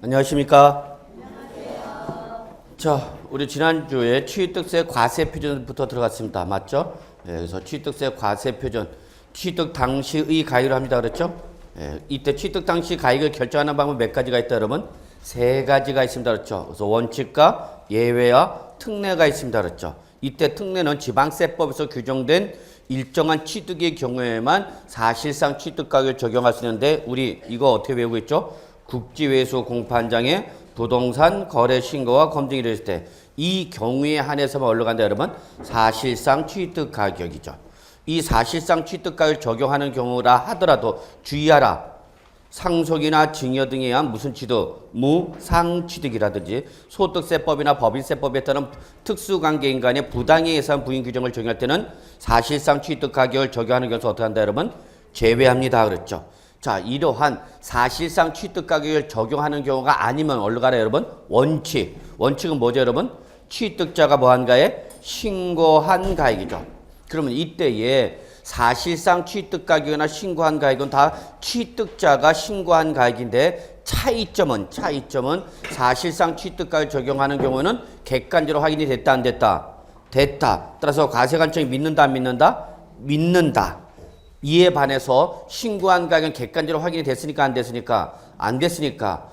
안녕하십니까? 안녕하세요. 자, 우리 지난주에 취득세 과세 표준부터 들어갔습니다. 맞죠? 예, 그래서 취득세 과세 표준, 취득 당시의 가액을 합니다. 그랬죠? 예, 이때 취득 당시 가액을 결정하는 방법 몇 가지가 있다, 여러분? 세 가지가 있습니다. 그렇죠? 그래서 원칙과 예외와 특례가 있습니다. 그렇죠? 이때 특례는 지방세법에서 규정된 일정한 취득의 경우에만 사실상 취득가격을 적용할 수 있는데, 우리 이거 어떻게 배우고 있죠? 국지회수 공판장에 부동산 거래 신고와 검증이 이루어질 때 이 경우에 한해서만 올라간다, 여러분. 사실상 취득 가격이죠. 이 사실상 취득 가격을 적용하는 경우라 하더라도 주의하라. 상속이나 증여 등에 의한 무슨 취득, 무상취득이라든지 소득세법이나 법인세법에 따른 특수관계인 간의 부당에 의한 부인 규정을 적용할 때는 사실상 취득 가격을 적용하는 경우에서 어떻게 한다, 여러분? 제외합니다. 그랬죠. 자, 이러한 사실상 취득 가격을 적용하는 경우가 아니면 어디로 가라, 여러분? 원칙. 원칙은 뭐죠, 여러분? 취득자가 뭐한 가액? 신고한 가액이죠. 그러면 이때에 사실상 취득 가격이나 신고한 가액은 다 취득자가 신고한 가액인데, 차이점은 사실상 취득 가격 적용하는 경우는 객관적으로 확인이 됐다, 안 됐다? 됐다. 따라서 과세관청이 믿는다, 안 믿는다? 믿는다. 이에 반해서 신고한 가격은 객관적으로 확인이 됐으니까, 안 됐으니까? 안 됐으니까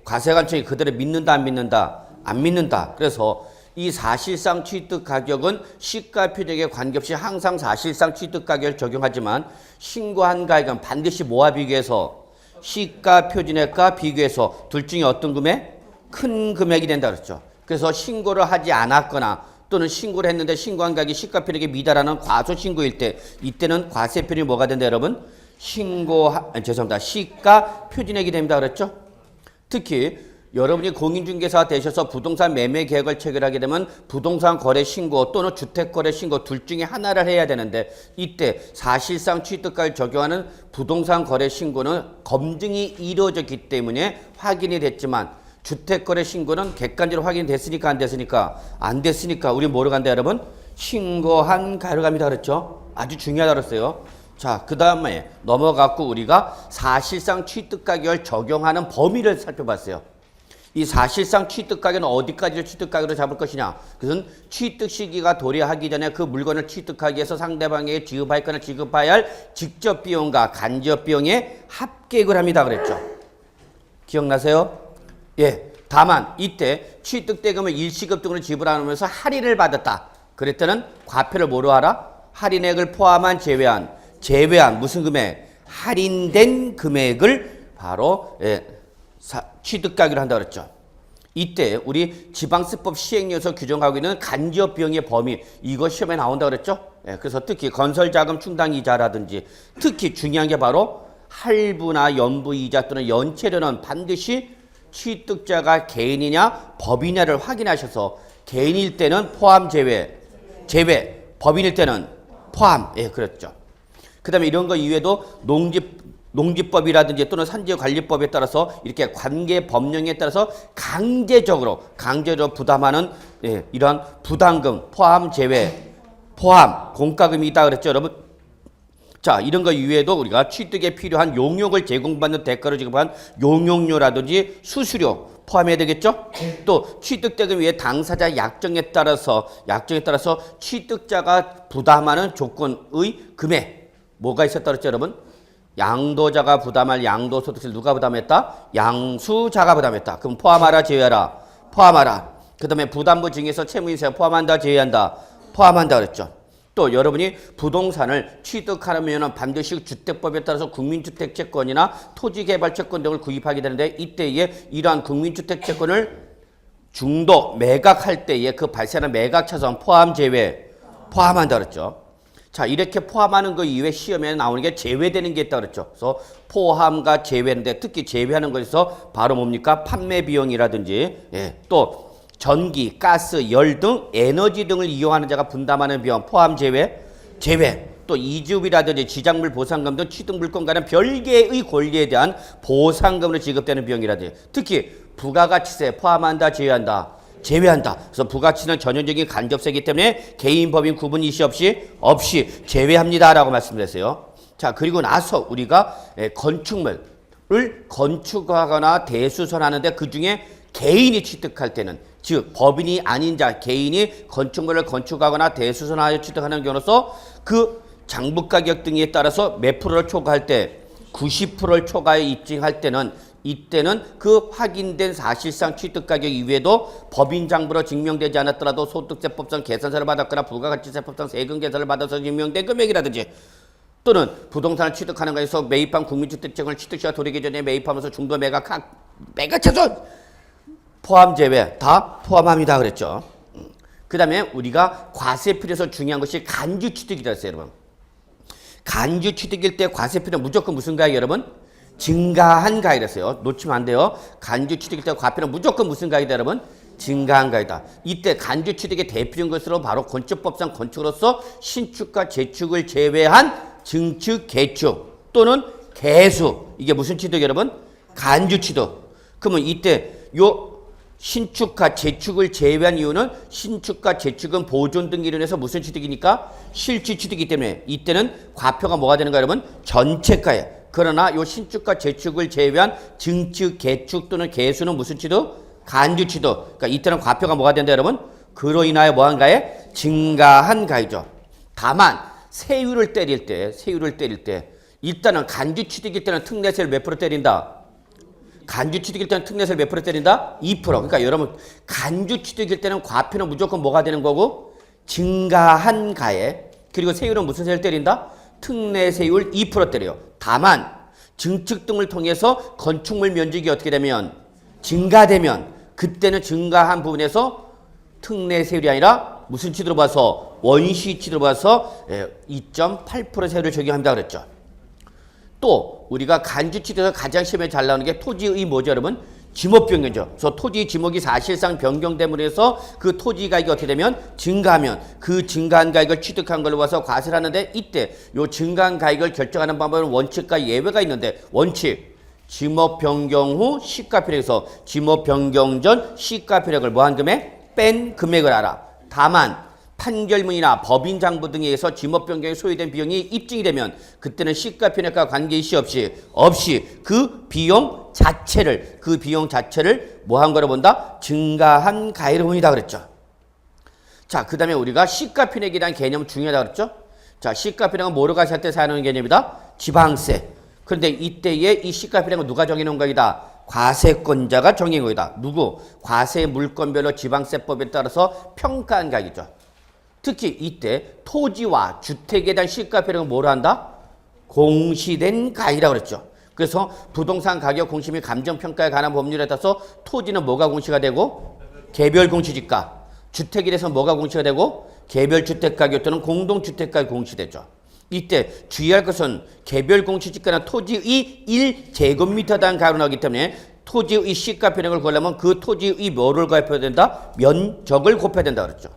과세관청이 그대로 믿는다, 안 믿는다? 안 믿는다. 그래서 이 사실상 취득 가격은 시가 표준에 관계없이 항상 사실상 취득 가격을 적용하지만, 신고한 가격은 반드시 뭐와 비교해서? 시가 표준액과 비교해서 둘 중에 어떤 금액? 큰 금액이 된다 그랬죠. 그래서 신고를 하지 않았거나 또는 신고를 했는데 신고한 가격이 시가 표준액에 미달하는 과소신고일 때, 이때는 과세 표준이 뭐가 된다, 여러분? 시가 표준액이 됩니다 그랬죠. 특히 여러분이 공인중개사가 되셔서 부동산 매매 계획을 체결하게 되면 부동산 거래 신고 또는 주택 거래 신고 둘 중에 하나를 해야 되는데, 이때 사실상 취득가를 적용하는 부동산 거래 신고는 검증이 이루어졌기 때문에 확인이 됐지만, 주택 거래 신고는 객관적으로 확인이 됐으니까, 안 됐으니까? 안 됐으니까 우리 뭐로 간다, 여러분? 신고한 가로 갑니다 그랬죠. 아주 중요하다 그랬어요. 자, 그 다음에 넘어갔고 우리가 사실상 취득가격을 적용하는 범위를 살펴봤어요. 이 사실상 취득가격은 어디까지를 취득가격으로 잡을 것이냐? 그것은 취득 시기가 도래하기 전에 그 물건을 취득하기 위해서 상대방에게 지급할 거나 지급해야 할 직접 비용과 간접 비용의 합계액을 합니다 그랬죠. 기억나세요? 예. 다만 이때 취득대금을 일시급 등으로 지불하면서 할인을 받았다. 그럴 때는 과표를 뭐로 하라? 할인액을 포함한 제외한 무슨 금액? 할인된 금액을 바로 취득가격을 한다 그랬죠. 이때 우리 지방세법 시행령에서 규정하고 있는 간접 비용의 범위, 이거 시험에 나온다 그랬죠. 예, 그래서 특히 건설자금 충당 이자라든지, 특히 중요한 게 바로 할부나 연부 이자 또는 연체료는 반드시 취득자가 개인이냐 법인이냐를 확인하셔서, 개인일 때는 포함 제외, 법인일 때는 포함. 예, 그렇죠. 그 다음에 이런 거 이외에도 농지법이라든지 또는 산지관리법에 따라서 이렇게 관계 법령에 따라서 강제적으로 부담하는, 예, 이러한 부담금 포함 제외, 포함 공과금이 있다 그랬죠, 여러분. 자, 이런 거 이외에도 우리가 취득에 필요한 용역을 제공받는 대가로 지급한 용역료라든지 수수료 포함해야 되겠죠? 또 취득대금 외에 당사자 약정에 따라서 취득자가 부담하는 조건의 금액, 뭐가 있었다 그랬죠, 여러분? 양도자가 부담할 양도소득세를 누가 부담했다? 양수자가 부담했다. 그럼 포함하라, 제외하라? 포함하라. 그 다음에 부담부 중에서 채무인세 포함한다, 제외한다? 포함한다 그랬죠. 또 여러분이 부동산을 취득하려면 반드시 주택법에 따라서 국민주택채권이나 토지개발채권 등을 구입하게 되는데, 이때에 이러한 국민주택채권을 중도 매각할 때에 그 발생하는 매각차손 포함 제외, 포함한다 그랬죠. 자, 이렇게 포함하는 거 이외에 시험에 나오는 게 제외되는 게 있다 그랬죠. 그래서 포함과 제외인데, 특히 제외하는 것에서 바로 뭡니까? 판매 비용이라든지, 예, 또 전기, 가스, 열 등 에너지 등을 이용하는 자가 분담하는 비용 포함 제외. 또 이주비라든지 지작물 보상금 등 취득물건 관련 별개의 권리에 대한 보상금으로 지급되는 비용이라든지, 특히 부가가치세 포함한다, 제외한다? 제외한다. 그래서 부가치는 전형적인 간접세이기 때문에 개인 법인 구분 이시 없이 제외합니다라고 말씀드렸어요. 자, 그리고 나서 우리가 건축물 건축하거나 대수선하는데 그중에 개인이 취득할 때는 즉 법인이 아닌 자 개인이 건축물을 건축하거나 대수선하여 취득하는 경우로서 그 장부가격 등에 따라서 몇 프로를 초과할 때 90%를 초과해 입증할 때는 이때는 그 확인된 사실상 취득가격 이외에도 법인 장부로 증명되지 않았더라도 소득세법상 계산서를 받았거나 부가가치세법상 세금 계산을 받아서 증명된 금액이라든지 또는 부동산을 취득하는 것에서 매입한 국민주택증을 취득시와 돌이기 전에 매입하면서 중도 매각차손 포함 제외 다 포함합니다 그랬죠. 그 다음에 우리가 과세필에서 중요한 것이 간주취득이라 했어요 여러분. 간주취득일 때 과세필은 무조건 무슨 가액 여러분? 증가한 가액이랬어요. 놓치면 안 돼요. 간주취득일 때 과세필은 무조건 무슨 가액이다 여러분? 증가한 가액이다. 이때 간주취득의 대표적인 것으로 바로 건축법상 건축으로서 신축과 재축을 제외한 증축, 개축 또는 개수 이게 무슨 취득 여러분? 간주취득. 그러면 이때 요 신축과 재축을 제외한 이유는 신축과 재축은 보존 등 이론에서 무슨 취득이니까 실질취득이기 때문에 이때는 과표가 뭐가 되는가 여러분? 전체가에. 그러나 요 신축과 재축을 제외한 증축, 개축 또는 개수는 무슨 취득? 간주취득. 그러니까 이때는 과표가 뭐가 된다 여러분? 그로 인하여 뭐한 가에? 증가한 가이죠. 다만 세율을 때릴 때 일단은 간주취득일 때는 특례세를 몇 프로 때린다? 간주취득일 때는 특례세를 몇 프로 때린다? 2%. 그러니까 여러분 간주취득일 때는 과표는 무조건 뭐가 되는 거고 증가한 가에 그리고 세율은 무슨 세를 때린다? 특례세율 2% 때려요. 다만 증축 등을 통해서 건축물 면적이 어떻게 되면 증가되면 그때는 증가한 부분에서 특례세율이 아니라 무슨 취득으로 봐서 원시 취득으로 봐서 2.8% 세율을 적용합니다 그랬죠. 또 우리가 간주취득에서 가장 시험에 잘 나오는 게 토지의 뭐죠 여러분? 지목 변경이죠. 그래서 토지 지목이 사실상 변경됨으로 해서 그 토지 가격이 어떻게 되면 증가하면 그 증가한 가격을 취득한 걸로 봐서 과세를 하는데 이때 요 증가한 가격을 결정하는 방법은 원칙과 예외가 있는데 원칙 지목 변경 후 시가표력에서 지목 변경 전 시가표력을 뭐한 금액? 뺀 금액을 알아. 다만 판결문이나 법인 장부 등에 의해서 지목 변경에 소요된 비용이 입증이 되면 그때는 시가표력과 관계일시 없이 그 비용 자체를 뭐한 거로 본다? 증가한 가액으로 본이다 그랬죠. 자, 그 다음에 우리가 시가표력이라는 개념 중요하다 그랬죠. 자, 시가표력은 뭐로 가시할 때 사용하는 개념이다? 지방세. 그런데 이때에 이 시가표력은 누가 정해놓은 거이다? 과세권자가 정해놓은 거이다. 누구? 과세 물건별로 지방세법에 따라서 평가한 가격이죠. 특히 이때 토지와 주택에 대한 시가표력은 뭐로 한다? 공시된 가액이라고 그랬죠. 그래서 부동산 가격 공시 및 감정평가에 관한 법률에 따라서 토지는 뭐가 공시가 되고? 개별 공시지가. 주택에 대해서 뭐가 공시가 되고? 개별 주택가격 또는 공동주택가격 공시되죠. 이때 주의할 것은 개별 공시지가는 토지의 1제곱미터에 대한 가격으로 나오기 때문에 토지의 시가표력을 구하려면 그 토지의 뭐를 곱해야 된다? 면적을 곱해야 된다 그랬죠.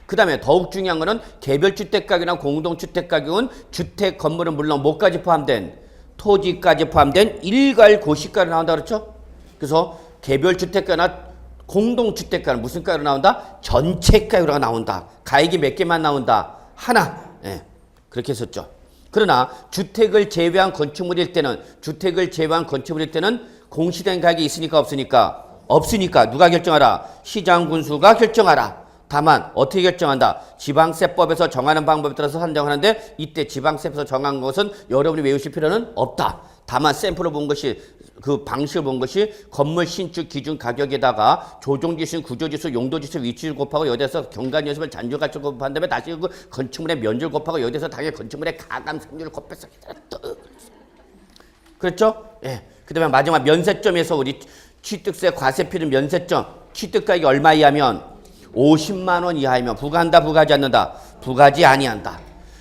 그 다음에 더욱 중요한 거는 개별주택가격이나 공동주택가격은 주택 건물은 물론 뭐까지 포함된? 토지까지 포함된 일괄 고시가로 나온다 그랬죠? 그래서 개별주택가나 공동주택가는 무슨 가로 나온다? 전체가로 나온다. 가액이 몇 개만 나온다? 하나. 예, 그렇게 했었죠. 그러나 주택을 제외한 건축물일 때는 공시된 가격이 있으니까 없으니까? 없으니까 누가 결정하라? 시장군수가 결정하라. 다만 어떻게 결정한다? 지방세법에서 정하는 방법에 따라서 산정하는데 이때 지방세법에서 정한 것은 여러분이 외우실 필요는 없다. 다만 샘플을 본 것이 그 방식을 본 것이 건물 신축 기준 가격에다가 조정지수, 구조지수, 용도지수, 위치를 곱하고 여기에서 경관연습을 잔존가치를 곱한 다음에 다시 그 건축물의 면적을 곱하고 여기에서 당연히 건축물의 가감상률을 곱해서 그렇죠? 예. 그 다음에 마지막 면세점에서 우리 취득세 과세필은 면세점 취득가격이 얼마 이하면 50만 원 이하이면 부과한다, 부과하지 않는다? 부과하지 아니한다.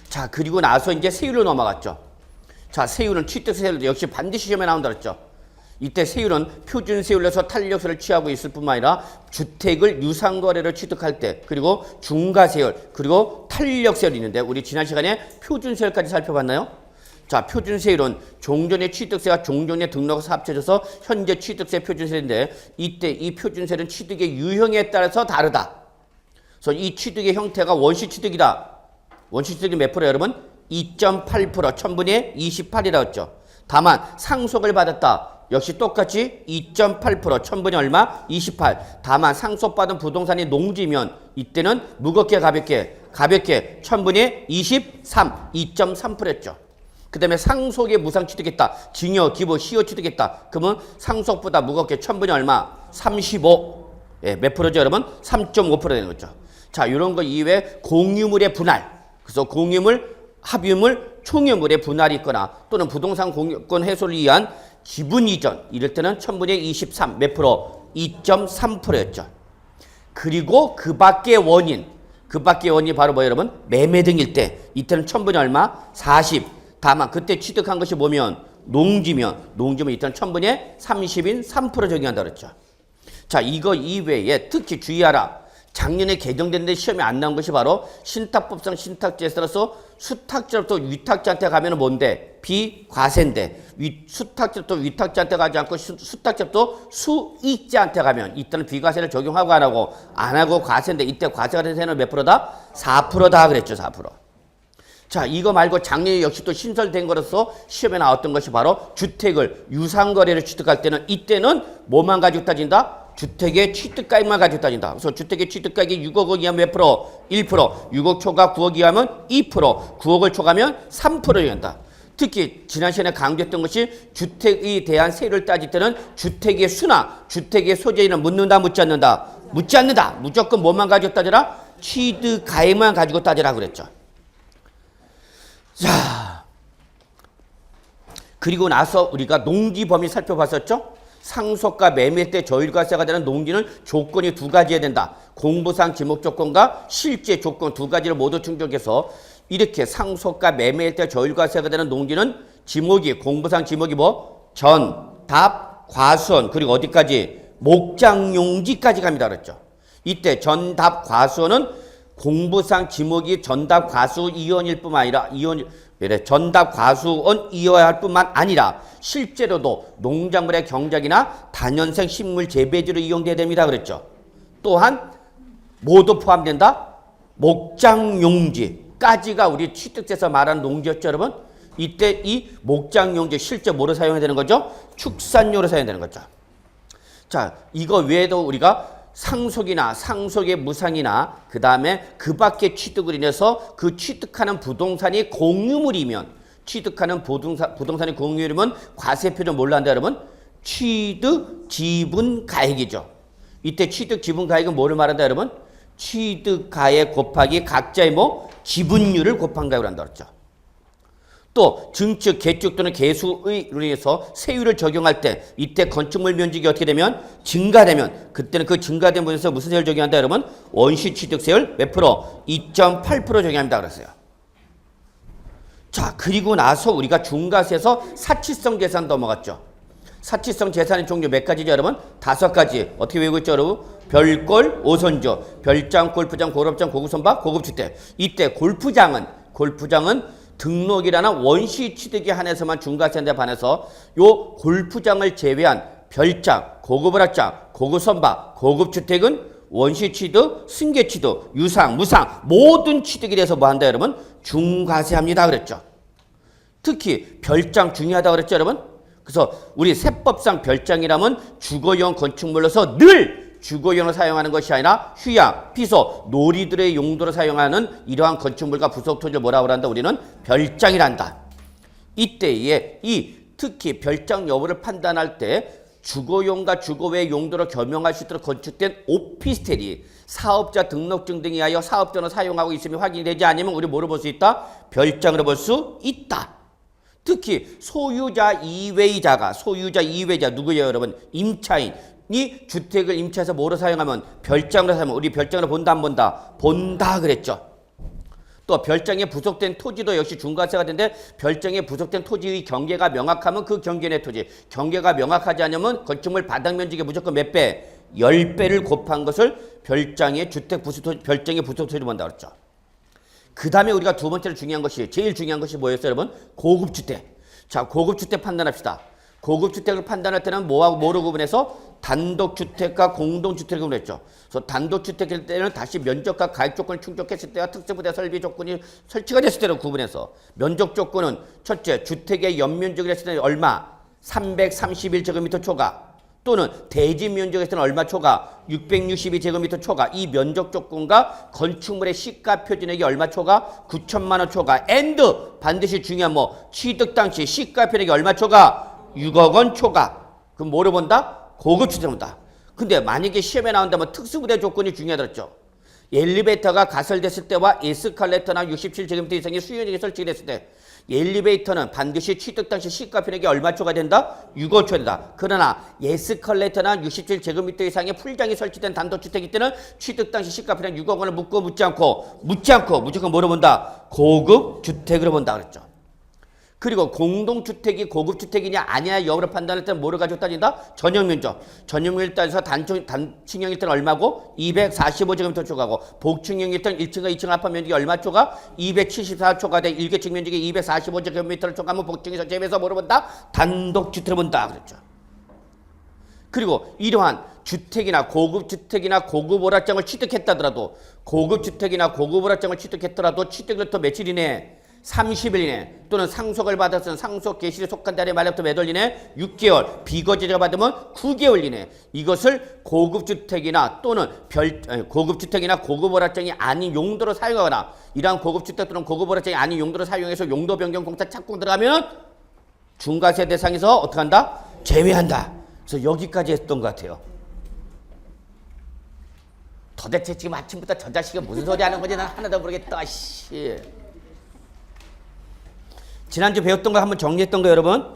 자, 그리고 나서 이제 세율로 넘어갔죠. 자, 세율은 취득세율도 역시 반드시 시험에 나온다 그랬죠. 이때 세율은 표준세율에서 탄력세를 취하고 있을 뿐만 아니라 주택을 유상거래를 취득할 때 그리고 중과세율 그리고 탄력세율이 있는데 우리 지난 시간에 표준세율까지 살펴봤나요? 자, 표준세율은 종전의 취득세와 종전의 등록에서 합쳐져서 현재 취득세 표준세인데 이때 이 표준세율은 취득의 유형에 따라서 다르다. 그래서 이 취득의 형태가 원시취득이다. 원시취득이 몇 프로 여러분? 2.8% 1000분의 28이라고 했죠. 다만 상속을 받았다. 역시 똑같이 2.8% 1000분의 얼마? 28. 다만 상속받은 부동산이 농지면 이때는 무겁게 가볍게 1000분의 23 2.3%였죠. 그 다음에 상속에 무상 취득했다. 증여, 기부, 시효 취득했다. 그러면 상속보다 무겁게 1000분의 얼마? 35. 예, 몇 프로죠 여러분? 3.5% 되는 거죠. 자, 이런 거 이외에 공유물의 분할. 그래서 공유물, 합유물, 총유물의 분할이 있거나 또는 부동산 공유권 해소를 위한 기분 이전. 이럴 때는 1000분의 23. 몇 프로? 2.3%였죠. 그리고 그 밖의 원인이 바로 뭐 여러분? 매매 등일 때. 이때는 1000분의 얼마? 40. 다만 그때 취득한 것이 뭐면? 농지면 이때는 1000분의 30인 3% 적용한다 그랬죠. 자, 이거 이외에 특히 주의하라. 작년에 개정됐는데 시험에 안 나온 것이 바로 신탁법상 신탁지에 따라서 수탁자로부터 위탁자한테 가면은 뭔데? 비과세인데 수탁자로부터 위탁자한테 가지 않고 수탁자로부터 수익자한테 가면 이때는 비과세를 적용하고 안 하고 과세인데 이때 과세가 된 세는 몇 프로다? 4%다 그랬죠. 4%. 자, 이거 말고 작년에 역시 또 신설된 거로서 시험에 나왔던 것이 바로 주택을 유상거래를 취득할 때는 이때는 뭐만 가지고 따진다? 주택의 취득가액만 가지고 따진다. 그래서 주택의 취득가액이 6억 이하면 몇 프로? 1%. 6억 초과 9억 이하면 2%. 9억을 초과하면 3%를 한다. 특히 지난 시간에 강조했던 것이 주택에 대한 세율을 따질 때는 주택의 수나 주택의 소재는 묻는다 묻지 않는다? 묻지 않는다. 무조건 뭐만 가지고 따져라? 취득가액만 가지고 따져라 그랬죠. 자, 그리고 나서 우리가 농지 범위 살펴봤었죠? 상속과 매매 때 저율과세가 되는 농지는 조건이 두 가지여야 된다. 공부상 지목 조건과 실제 조건 두 가지를 모두 충족해서 이렇게 상속과 매매일 때 저율과세가 되는 농지는 지목이 공부상 지목이 뭐? 전, 답, 과수원 그리고 어디까지? 목장용지까지 갑니다 그랬죠. 이때 전, 답, 과수원은 공부상 지목이 전답, 과수, 이원일 뿐만 아니라 전답, 과수원 이어야 할 뿐만 아니라 실제로도 농작물의 경작이나 다년생 식물 재배지로 이용돼야 됩니다 그랬죠. 또한 모두 포함된다. 목장용지까지가 우리 취득세에서 말하는 농지였죠 여러분. 이때 이 목장용지 실제 뭐로 사용해야 되는 거죠? 축산용으로 사용해야 되는 거죠. 자, 이거 외에도 우리가 상속이나 상속의 무상이나 그 다음에 그 밖의 취득을 인해서 그 취득하는 부동산이 공유물이면 취득하는 부동산이 공유물이면 과세표준 뭘로 한다 여러분? 취득 지분 가액이죠. 이때 취득 지분 가액은 뭐를 말한다 여러분? 취득 가액 곱하기 각자의 뭐 지분율을 곱한 가액으로 한다 그랬죠. 또 증축, 개축 또는 개수의로 인해서 세율을 적용할 때 이때 건축물 면적이 어떻게 되면 증가되면 그때는 그 증가된 부분에서 무슨 세율 적용한다 여러분? 원시 취득세율 몇 프로? 2.8% 적용합니다 그랬어요. 자, 그리고 나서 우리가 중과세에서 사치성 재산 넘어갔죠. 사치성 재산의 종류 몇 가지죠 여러분? 5가지. 어떻게 외우고 있죠 여러분? 별골, 오선조, 별장, 골프장, 고급장, 고급선박, 고급주택. 이때 골프장은 등록이라는 원시 취득에 한해서만 중과세인데 반해서 요 골프장을 제외한 별장, 고급오락장, 고급선박, 고급주택은 원시 취득, 승계 취득, 유상, 무상 모든 취득에 대해서 뭐 한다 여러분? 중과세합니다 그랬죠. 특히 별장 중요하다 그랬죠 여러분. 그래서 우리 세법상 별장이라면 주거용 건축물로서 늘 주거용으로 사용하는 것이 아니라 휴양, 피서, 놀이들의 용도로 사용하는 이러한 건축물과 부속 토지를 뭐라고 한다? 우리는 별장이란다. 이때에 특히 별장 여부를 판단할 때 주거용과 주거외 용도로 겸용할 수 있도록 건축된 오피스텔이 사업자 등록증 등에 하여 사업자로 사용하고 있음이 확인이 되지 않으면 우리 뭐로 볼 수 있다? 별장으로 볼 수 있다. 특히 소유자 이외자가 누구예요 여러분? 임차인. 이 주택을 임차해서 뭐로 사용하면 별장으로 사용하면 우리 별장으로 본다 안 본다? 본다 그랬죠. 또 별장에 부속된 토지도 역시 중과세가 되는데 별장에 부속된 토지의 경계가 명확하면 그 경계 내 토지 경계가 명확하지 않으면 건축물 바닥 면적의 무조건 몇 배? 10배를 곱한 것을 별장의 주택 부속 토지 별장의 부속 토지로 본다 그랬죠. 그 다음에 우리가 두 번째로 중요한 것이 제일 중요한 것이 뭐였어요 여러분? 고급주택. 자, 고급주택 판단합시다. 고급주택을 판단할 때는 뭐하고 뭐로 구분해서 단독주택과 공동주택을 구분했죠. 그래서 단독주택일 때는 다시 면적과 가액 조건을 충족했을 때와 특수부대 설비 조건이 설치가 됐을 때로 구분해서 면적 조건은 첫째, 주택의 연면적을 했을 때는 얼마? 331제곱미터 초과 또는 대지 면적에서 는 얼마 초과? 662제곱미터 초과. 이 면적 조건과 건축물의 시가 표준액이 얼마 초과? 9천만 원 초과. and 반드시 중요한 뭐 취득 당시 시가 표준액이 얼마 초과? 6억 원 초과. 그럼 뭐를 본다? 고급주택을 본다. 근데 만약에 시험에 나온다면 특수부대 조건이 중요하더랬죠. 엘리베이터가 가설됐을 때와 에스컬레이터나 67제곱미터 이상의 수용력이 설치됐을 때 엘리베이터는 반드시 취득 당시 시가 표준액이 얼마 초가 된다? 6억 초가 된다. 그러나 에스컬레이터나 67제곱미터 이상의 풀장이 설치된 단독주택일 때는 취득 당시 시가 표준액 6억 원을 묻지 않고 무조건 뭐로 본다? 고급주택으로 본다 그랬죠. 그리고 공동주택이 고급주택이냐 아니냐 여부를 판단할 때는 뭐를 가지고 따진다? 전용면적. 전용면적 따져서 단층형일 때는 얼마고? 245제곱미터 초과고 복층형일 때는 1층과 2층 합한 면적이 얼마 초과? 274초과 돼. 일개층 면적이 245제곱미터를 초과하면 복층에서 제외해서 뭐를 본다? 단독주택을 본다 그랬죠. 그리고 이러한 주택이나 고급주택이나 고급오락장을 취득했다더라도 고급주택이나 고급오락장을 취득했더라도 취득일부터 며칠 이내 30일 이내 또는 상속을 받았으면 상속 개시에 속한 달의 말부터 몇 월 이내 6개월 비거주자가 받으면 9개월 이내 이것을 고급주택이나 또는 고급주택이나 고급오락장이 아닌 용도로 사용하거나 이러한 고급주택 또는 고급오락장이 아닌 용도로 사용해서 용도 변경 공사 착공 들어가면 중과세 대상에서 어떻게 한다? 제외한다. 그래서 여기까지 했던 것 같아요. 도대체 지금 아침부터 저 자식이 무슨 소리 하는 건지 난 하나도 모르겠다. 씨. 지난주 배웠던 거 한번 정리했던 거 여러분?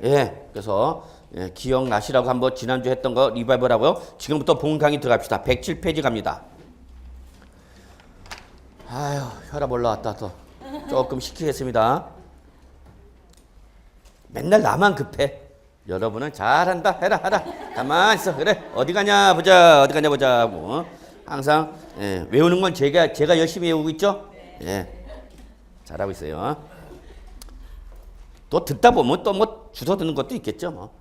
예. 그래서 기억나시라고 한번 지난주 했던 거 리바이벌하고요. 지금부터 본 강의 들어갑시다. 107페이지 갑니다. 아유, 혈압 올라왔다 또. 조금 시키겠습니다. 맨날 나만 급해. 여러분은 잘한다. 해라. 가만 있어. 그래. 어디 가냐 보자. 뭐. 항상 외우는 건 제가 열심히 외우고 있죠? 예. 잘하고 있어요. 또 듣다 보면 또 뭐 주워 듣는 것도 있겠죠. 뭐.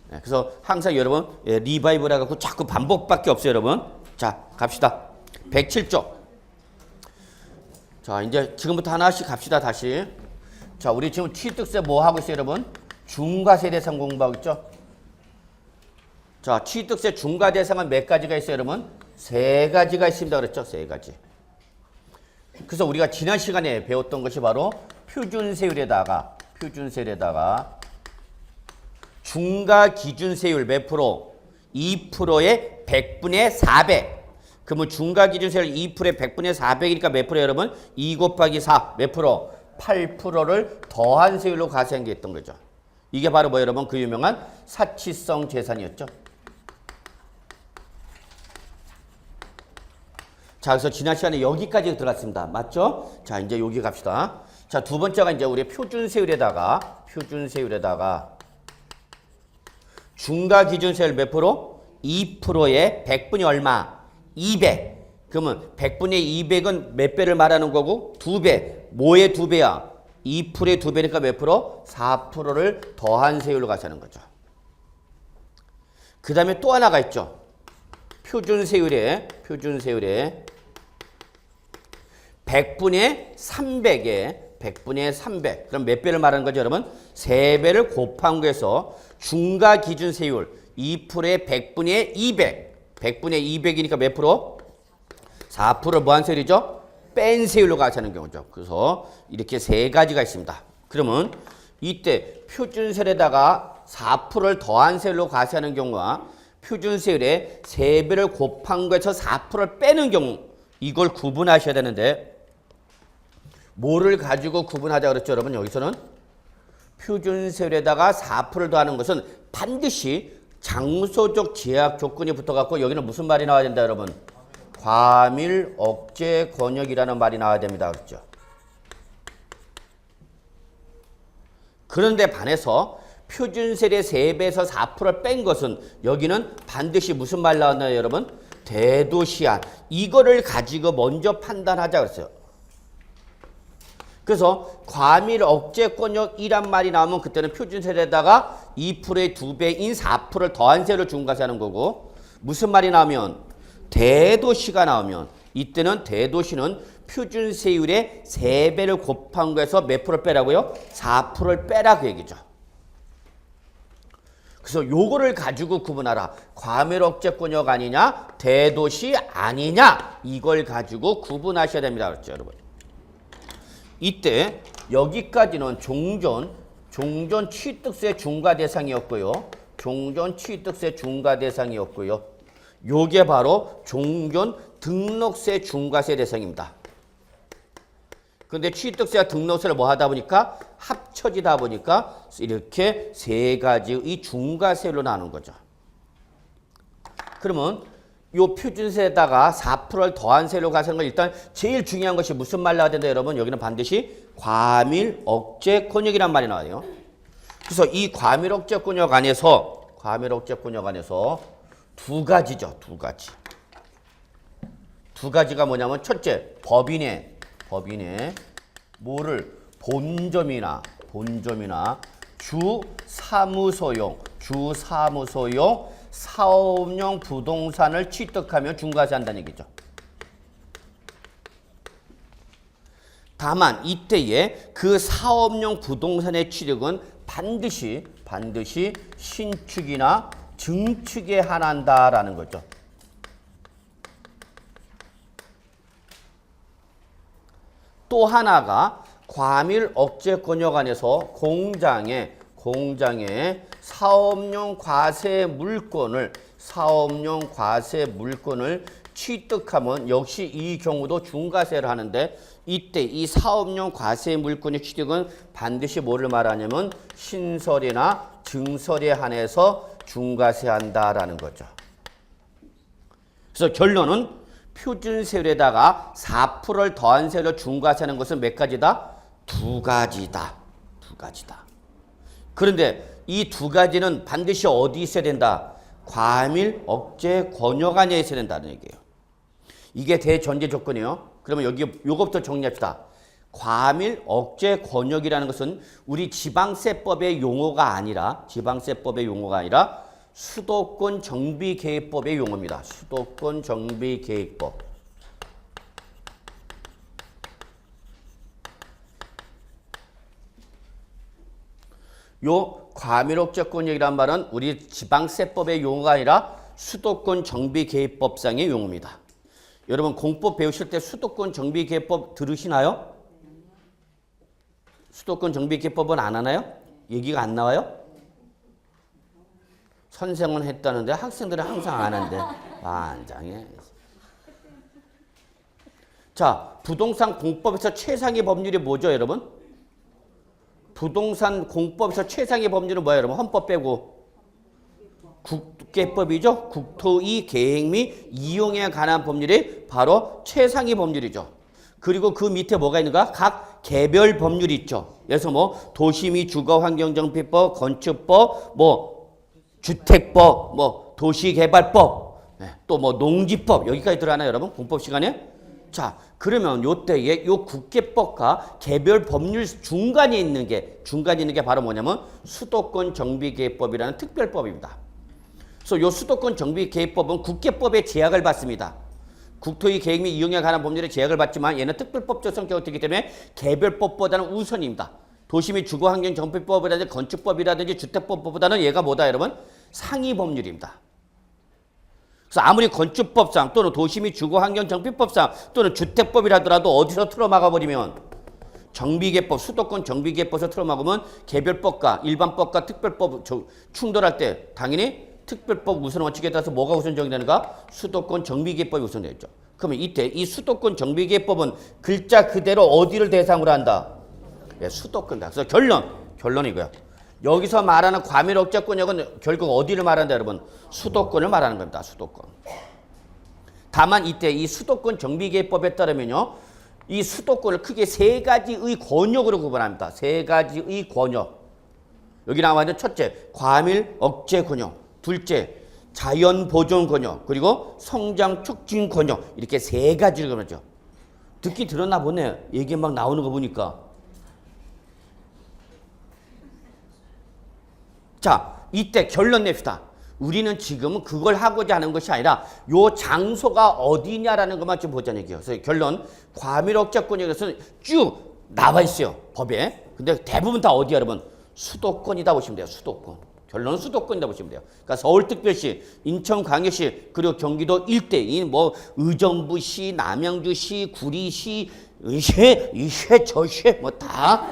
그래서 항상 여러분 리바이벌 해갖고 자꾸 반복밖에 없어요. 여러분. 자 갑시다. 107쪽. 자 이제 지금부터 하나씩 갑시다. 다시. 자 우리 지금 취득세 뭐 하고 있어요 여러분? 중과세 대상 공부하고 있죠. 자 취득세 중과 대상은 몇 가지가 있어요 여러분? 3가지가 있습니다. 그랬죠. 3가지. 그래서 우리가 지난 시간에 배웠던 것이 바로 표준세율에다가 중과 기준세율 몇 프로? 2%의 100분의 400. 그러면 중과 기준세율 2%의 100분의 400이니까 몇 프로 여러분? 2 곱하기 4 몇 프로? 8%를 더한 세율로 과세한 게 있던 거죠. 이게 바로 뭐 여러분? 그 유명한 사치성 재산이었죠. 자, 그래서 지난 시간에 여기까지 들어갔습니다. 맞죠? 자, 이제 여기 갑시다. 자, 두 번째가 이제 우리 표준세율에다가 중과 기준세율 몇 프로? 2%의 100분이 얼마? 200. 그러면 100분의 200은 몇 배를 말하는 거고? 2배. 뭐의 2배야? 2%의 2배니까 몇 프로? 4%를 더한 세율로 가자는 거죠. 그 다음에 또 하나가 있죠. 표준세율에 100분의 300. 그럼 몇 배를 말하는 거죠, 여러분? 3배를 곱한 거에서 중과 기준세율 2%의 100분의 200. 100분의 200이니까 몇 프로? 4%를 뭐한 세율이죠? 뺀 세율로 가자는 경우죠. 그래서 이렇게 3가지가 있습니다. 그러면 이때 표준세율에다가 4%를 더한 세율로 과세하는 경우와 표준세율에 3배를 곱한 거에서 4%를 빼는 경우 이걸 구분하셔야 되는데 뭐를 가지고 구분하자 그랬죠 여러분? 여기서는 표준세율에다가 4%를 더하는 것은 반드시 장소적 제약 조건이 붙어갖고 여기는 무슨 말이 나와야 된다 여러분? 과밀 억제 권역이라는 말이 나와야 됩니다. 그렇죠? 그런데 반해서 표준세율의 3배에서 4%를 뺀 것은 여기는 반드시 무슨 말 나왔나요 여러분? 대도시안. 이거를 가지고 먼저 판단하자 그랬어요. 그래서 과밀 억제 권역이란 말이 나오면 그때는 표준세에다가 2%의 2배인 4%를 더한 세로 중과세하는 거고, 무슨 말이 나오면 대도시가 나오면 이때는 대도시는 표준세율의 3배를 곱한 거에서 몇 프로를 빼라고요? 4%를 빼라 그 얘기죠. 그래서 요거를 가지고 구분하라. 과밀 억제 권역 아니냐, 대도시 아니냐, 이걸 가지고 구분하셔야 됩니다. 그렇죠, 여러분? 이때 여기까지는 종전 취득세 중과 대상이었고요. 종전 취득세 중과 대상이었고요. 요게 바로 종전 등록세 중과세 대상입니다. 근데 취득세와 등록세를 뭐 하다 보니까 합쳐지다 보니까 이렇게 세 가지의 중과세로 나눈 거죠. 그러면 요 표준세에다가 4%를 더한 세로 가서는 건 일단 제일 중요한 것이 무슨 말 나와야 된다 여러분? 여기는 반드시 과밀 억제 권역이란 말이 나와요. 그래서 이 과밀 억제 권역 안에서 두 가지죠. 두 가지가 뭐냐면 첫째, 법인의 뭐를 본점이나 주사무소용 사업용 부동산을 취득하면 중과세 한다는 얘기죠. 다만 이때에 그 사업용 부동산의 취득은 반드시 신축이나 증축에 한한다라는 거죠. 또 하나가 과밀 억제 권역 안에서 공장에 사업용 과세 물건을 취득하면 역시 이 경우도 중과세를 하는데, 이때 이 사업용 과세 물건의 취득은 반드시 뭐를 말하냐면 신설이나 증설에 한해서 중과세한다라는 거죠. 그래서 결론은 표준세율에다가 4%를 더한 세로 중과세하는 것은 몇 가지다? 두 가지다. 그런데 이 두 가지는 반드시 어디 있어야 된다? 과밀 억제 권역 안에 있어야 된다는 얘기예요. 이게 대전제 조건이에요. 그러면 여기 요것부터 정리합시다. 과밀 억제 권역이라는 것은 우리 지방세법의 용어가 아니라 수도권 정비계획법의 용어입니다. 수도권 정비계획법. 요 과밀 억제 권역이란 말은 우리 지방세법의 용어가 아니라 수도권 정비계획법상의 용어입니다. 여러분 공법 배우실 때 수도권 정비계획법 들으시나요? 수도권 정비계획법은 안 하나요? 얘기가 안 나와요? 선생은 했다는데 학생들은 항상 안 한대. 완장해. 자, 부동산 공법에서 최상위 법률이 뭐죠, 여러분? 부동산 공법에서 최상위 법률은 뭐예요, 여러분? 헌법 빼고. 국계법이죠. 국토의 계획 및 이용에 관한 법률이 바로 최상위 법률이죠. 그리고 그 밑에 뭐가 있는가? 각 개별 법률이 있죠. 그래서 뭐 도시 및 주거환경정비법, 건축법, 뭐 주택법, 뭐 도시개발법, 또 뭐 농지법, 여기까지 들어가나요, 여러분? 공법 시간에? 자, 그러면 요때에 요 국계법과 개별 법률 중간에 있는 게 바로 뭐냐면 수도권 정비계획법이라는 특별법입니다. 그래서 요 수도권 정비계획법은 국계법의 제약을 받습니다. 국토의 계획 및 이용에 관한 법률의 제약을 받지만 얘는 특별법적 성격이 되기 때문에 개별법보다는 우선입니다. 도시 및 주거환경정비법이라든지 건축법이라든지 주택법보다는 얘가 뭐다, 여러분? 상위 법률입니다. 그래서 아무리 건축법상 또는 도시 및 주거환경정비법상 또는 주택법이라더라도 어디서 틀어막아버리면 정비계법, 수도권 정비계법에서 틀어막으면 개별법과 일반법과 특별법 충돌할 때 당연히 특별법 우선 원칙에 따라서 뭐가 우선 정되는가? 수도권 정비계법이 우선되죠. 그러면 이때 이 수도권 정비계법은 글자 그대로 어디를 대상으로 한다? 수도권이다. 그래서 결론이고요. 여기서 말하는 과밀 억제 권역은 결국 어디를 말한다, 여러분? 수도권을 말하는 겁니다. 수도권. 다만 이때 이 수도권 정비계획법에 따르면요, 이 수도권을 크게 세 가지의 권역으로 구분합니다. 세 가지의 권역. 여기 나와 있는 첫째, 과밀 억제 권역. 둘째, 자연 보존 권역. 그리고 성장 촉진 권역. 이렇게 세 가지를 구분하죠. 듣기 들었나 보네. 얘기 막 나오는 거 보니까. 자, 이때 결론 냅시다. 우리는 지금 그걸 하고자 하는 것이 아니라 요 장소가 어디냐라는 것만 좀 보자는 얘기예요. 그래서 결론, 과밀억제권에 쭉 나와 있어요. 법에. 근데 대부분 다 어디야, 여러분? 수도권이다 보시면 돼요. 수도권. 결론은 수도권이다 보시면 돼요. 그러니까 서울특별시, 인천광역시, 그리고 경기도 일대인 뭐 의정부시, 남양주시, 구리시, 이쉐, 저쉐 뭐 다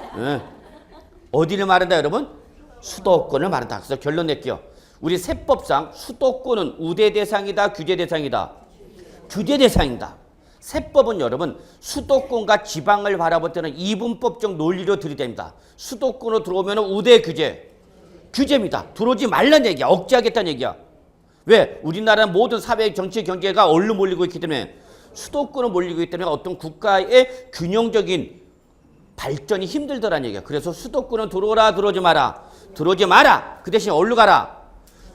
어디를 말한다, 여러분? 수도권을 말한다. 그래서 결론 낼게요. 우리 세법상 수도권은 우대 대상이다, 규제 대상이다. 규제 대상이다. 세법은 여러분 수도권과 지방을 바라볼 때는 이분법적 논리로 들이댑니다. 수도권으로 들어오면 우대 규제입니다. 들어오지 말란 얘기야. 억제하겠다는 얘기야. 왜? 우리나라는 모든 사회, 정치, 경제가 얼로 몰리고 있기 때문에 수도권으로 몰리고 있기 때문에 어떤 국가의 균형적인 발전이 힘들더란 얘기야. 그래서 수도권은 들어오라, 들어오지 마라. 들어오지 마라. 그 대신 어디로 가라?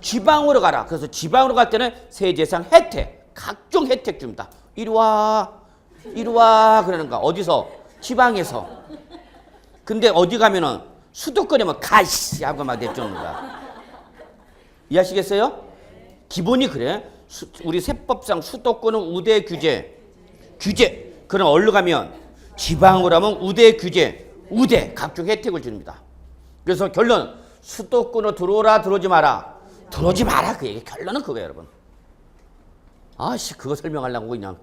지방으로 가라. 그래서 지방으로 갈 때는 세제상 혜택, 각종 혜택 줍니다. 이리 와 그러는 거야. 어디서? 지방에서. 근데 어디 가면은 수도권이면 가시 하고 막 내쫓는 거야. 이해하시겠어요? 기본이 그래. 우리 세법상 수도권은 우대 규제. 그럼 어디로 가면? 지방으로 하면 우대 규제. 각종 혜택을 줍니다. 그래서 결론, 수도권으로 들어오라, 들어오지 마라. 들어오지 마라. 그 얘기. 결론은 그거예요, 여러분. 아씨, 그거 설명하려고 그냥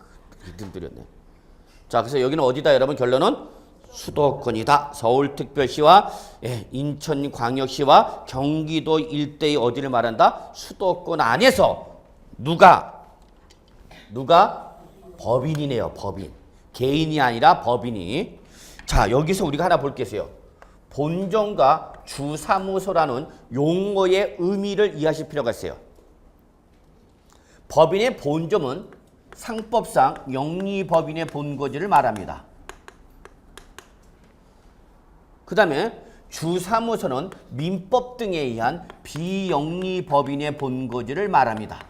들렸네. 자, 그래서 여기는 어디다, 여러분? 결론은 수도권이다. 서울특별시와 인천광역시와 경기도 일대의 어디를 말한다? 수도권 안에서 누가 법인이네요. 법인. 개인이 아니라 법인이. 자, 여기서 우리가 하나 볼 게 있어요. 본점과 주사무소라는 용어의 의미를 이해하실 필요가 있어요. 법인의 본점은 상법상 영리법인의 본거지를 말합니다. 그 다음에 주사무소는 민법 등에 의한 비영리법인의 본거지를 말합니다.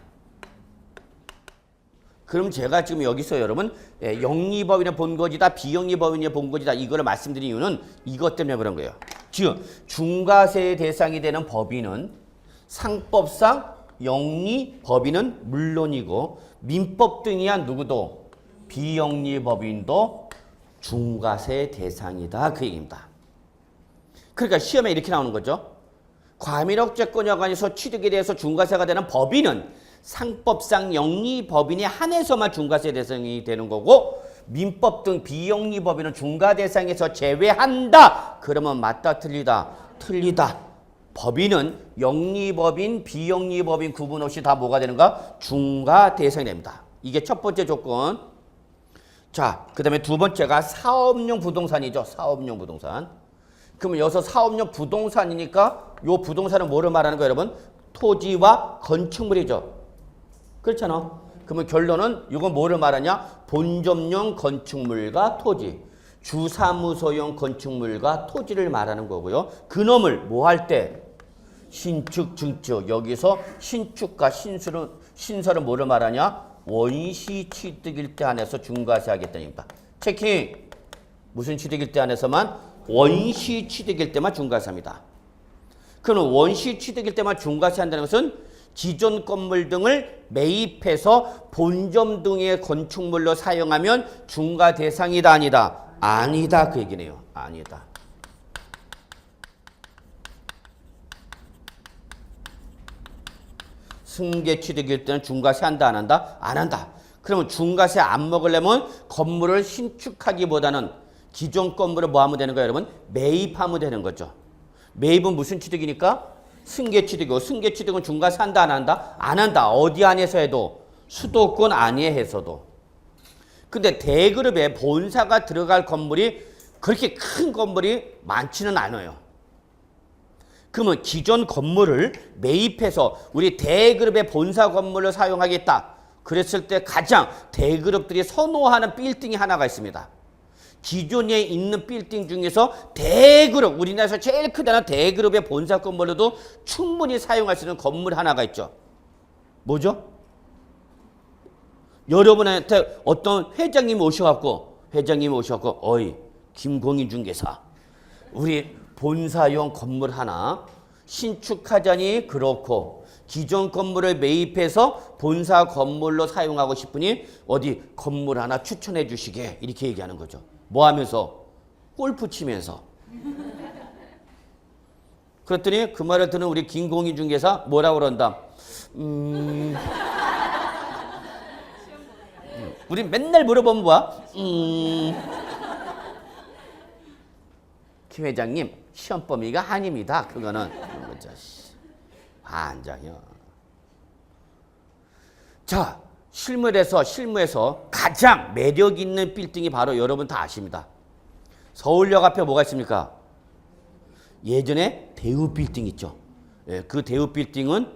그럼 제가 지금 여기서 여러분 영리법인의 본거지다, 비영리법인의 본거지다 이거를 말씀드린 이유는 이것 때문에 그런 거예요. 즉 중과세의 대상이 되는 법인은 상법상 영리법인은 물론이고 민법 등에 의한 누구도 비영리법인도 중과세의 대상이다 그 얘기입니다. 그러니까 시험에 이렇게 나오는 거죠. 과밀억제권 여관에서 취득에 대해서 중과세가 되는 법인은 상법상 영리법인에 한해서만 중과세 대상이 되는 거고 민법 등 비영리법인은 중과 대상에서 제외한다. 그러면 맞다, 틀리다? 틀리다. 법인은 영리법인, 비영리법인 구분 없이 다 뭐가 되는가? 중과 대상이 됩니다. 이게 첫 번째 조건. 자, 그 다음에 두 번째가 사업용 부동산이죠. 사업용 부동산. 그러면 여기서 사업용 부동산이니까 요 부동산은 뭐를 말하는 거예요, 여러분? 토지와 건축물이죠. 그렇잖아. 그러면 결론은 이건 뭐를 말하냐? 본점용 건축물과 토지, 주사무소용 건축물과 토지를 말하는 거고요. 그놈을 뭐 할 때? 신축, 증축. 여기서 신축과 신설은 뭐를 말하냐? 원시 취득일 때 한해서 중과세 하겠다는 겁니다. 체킹. 무슨 취득일 때 한해서만? 원시 취득일 때만 중과세합니다. 그럼 원시 취득일 때만 중과세 한다는 것은 기존 건물 등을 매입해서 본점 등의 건축물로 사용하면 중과 대상이다, 아니다? 아니다 그 얘기네요. 아니다. 승계 취득일 때는 중과세 한다, 안 한다? 안 한다. 그러면 중과세 안 먹으려면 건물을 신축하기보다는 기존 건물을 뭐 하면 되는 거예요, 여러분? 매입하면 되는 거죠. 매입은 무슨 취득이니까? 승계 취득이고, 승계 취득은 중과세 한다, 안 한다? 안 한다. 어디 안에서 해도? 수도권 안에서도. 근데 대그룹에 본사가 들어갈 건물이 그렇게 큰 건물이 많지는 않아요. 그러면 기존 건물을 매입해서 우리 대그룹의 본사 건물을 사용하겠다. 그랬을 때 가장 대그룹들이 선호하는 빌딩이 하나가 있습니다. 기존에 있는 빌딩 중에서 대그룹, 우리나라에서 제일 크다는 대그룹의 본사 건물로도 충분히 사용할 수 있는 건물 하나가 있죠. 뭐죠? 여러분한테 어떤 회장님이 오셔갖고 어이 김공인 중개사 우리 본사용 건물 하나 신축하자니 그렇고 기존 건물을 매입해서 본사 건물로 사용하고 싶으니 어디 건물 하나 추천해 주시게 이렇게 얘기하는 거죠. 뭐 하면서? 골프 치면서. 그랬더니 그 말을 듣는 우리 김공인 중개사 뭐라고 그런다? 우리 맨날 물어보면 뭐야? 김 회장님 시험 범위가 아닙니다. 그거는 환장이야. 자, 실무에서 가장 매력 있는 빌딩이 바로 여러분 다 아십니다. 서울역 앞에 뭐가 있습니까? 예전에 대우 빌딩 있죠. 예, 그 대우 빌딩은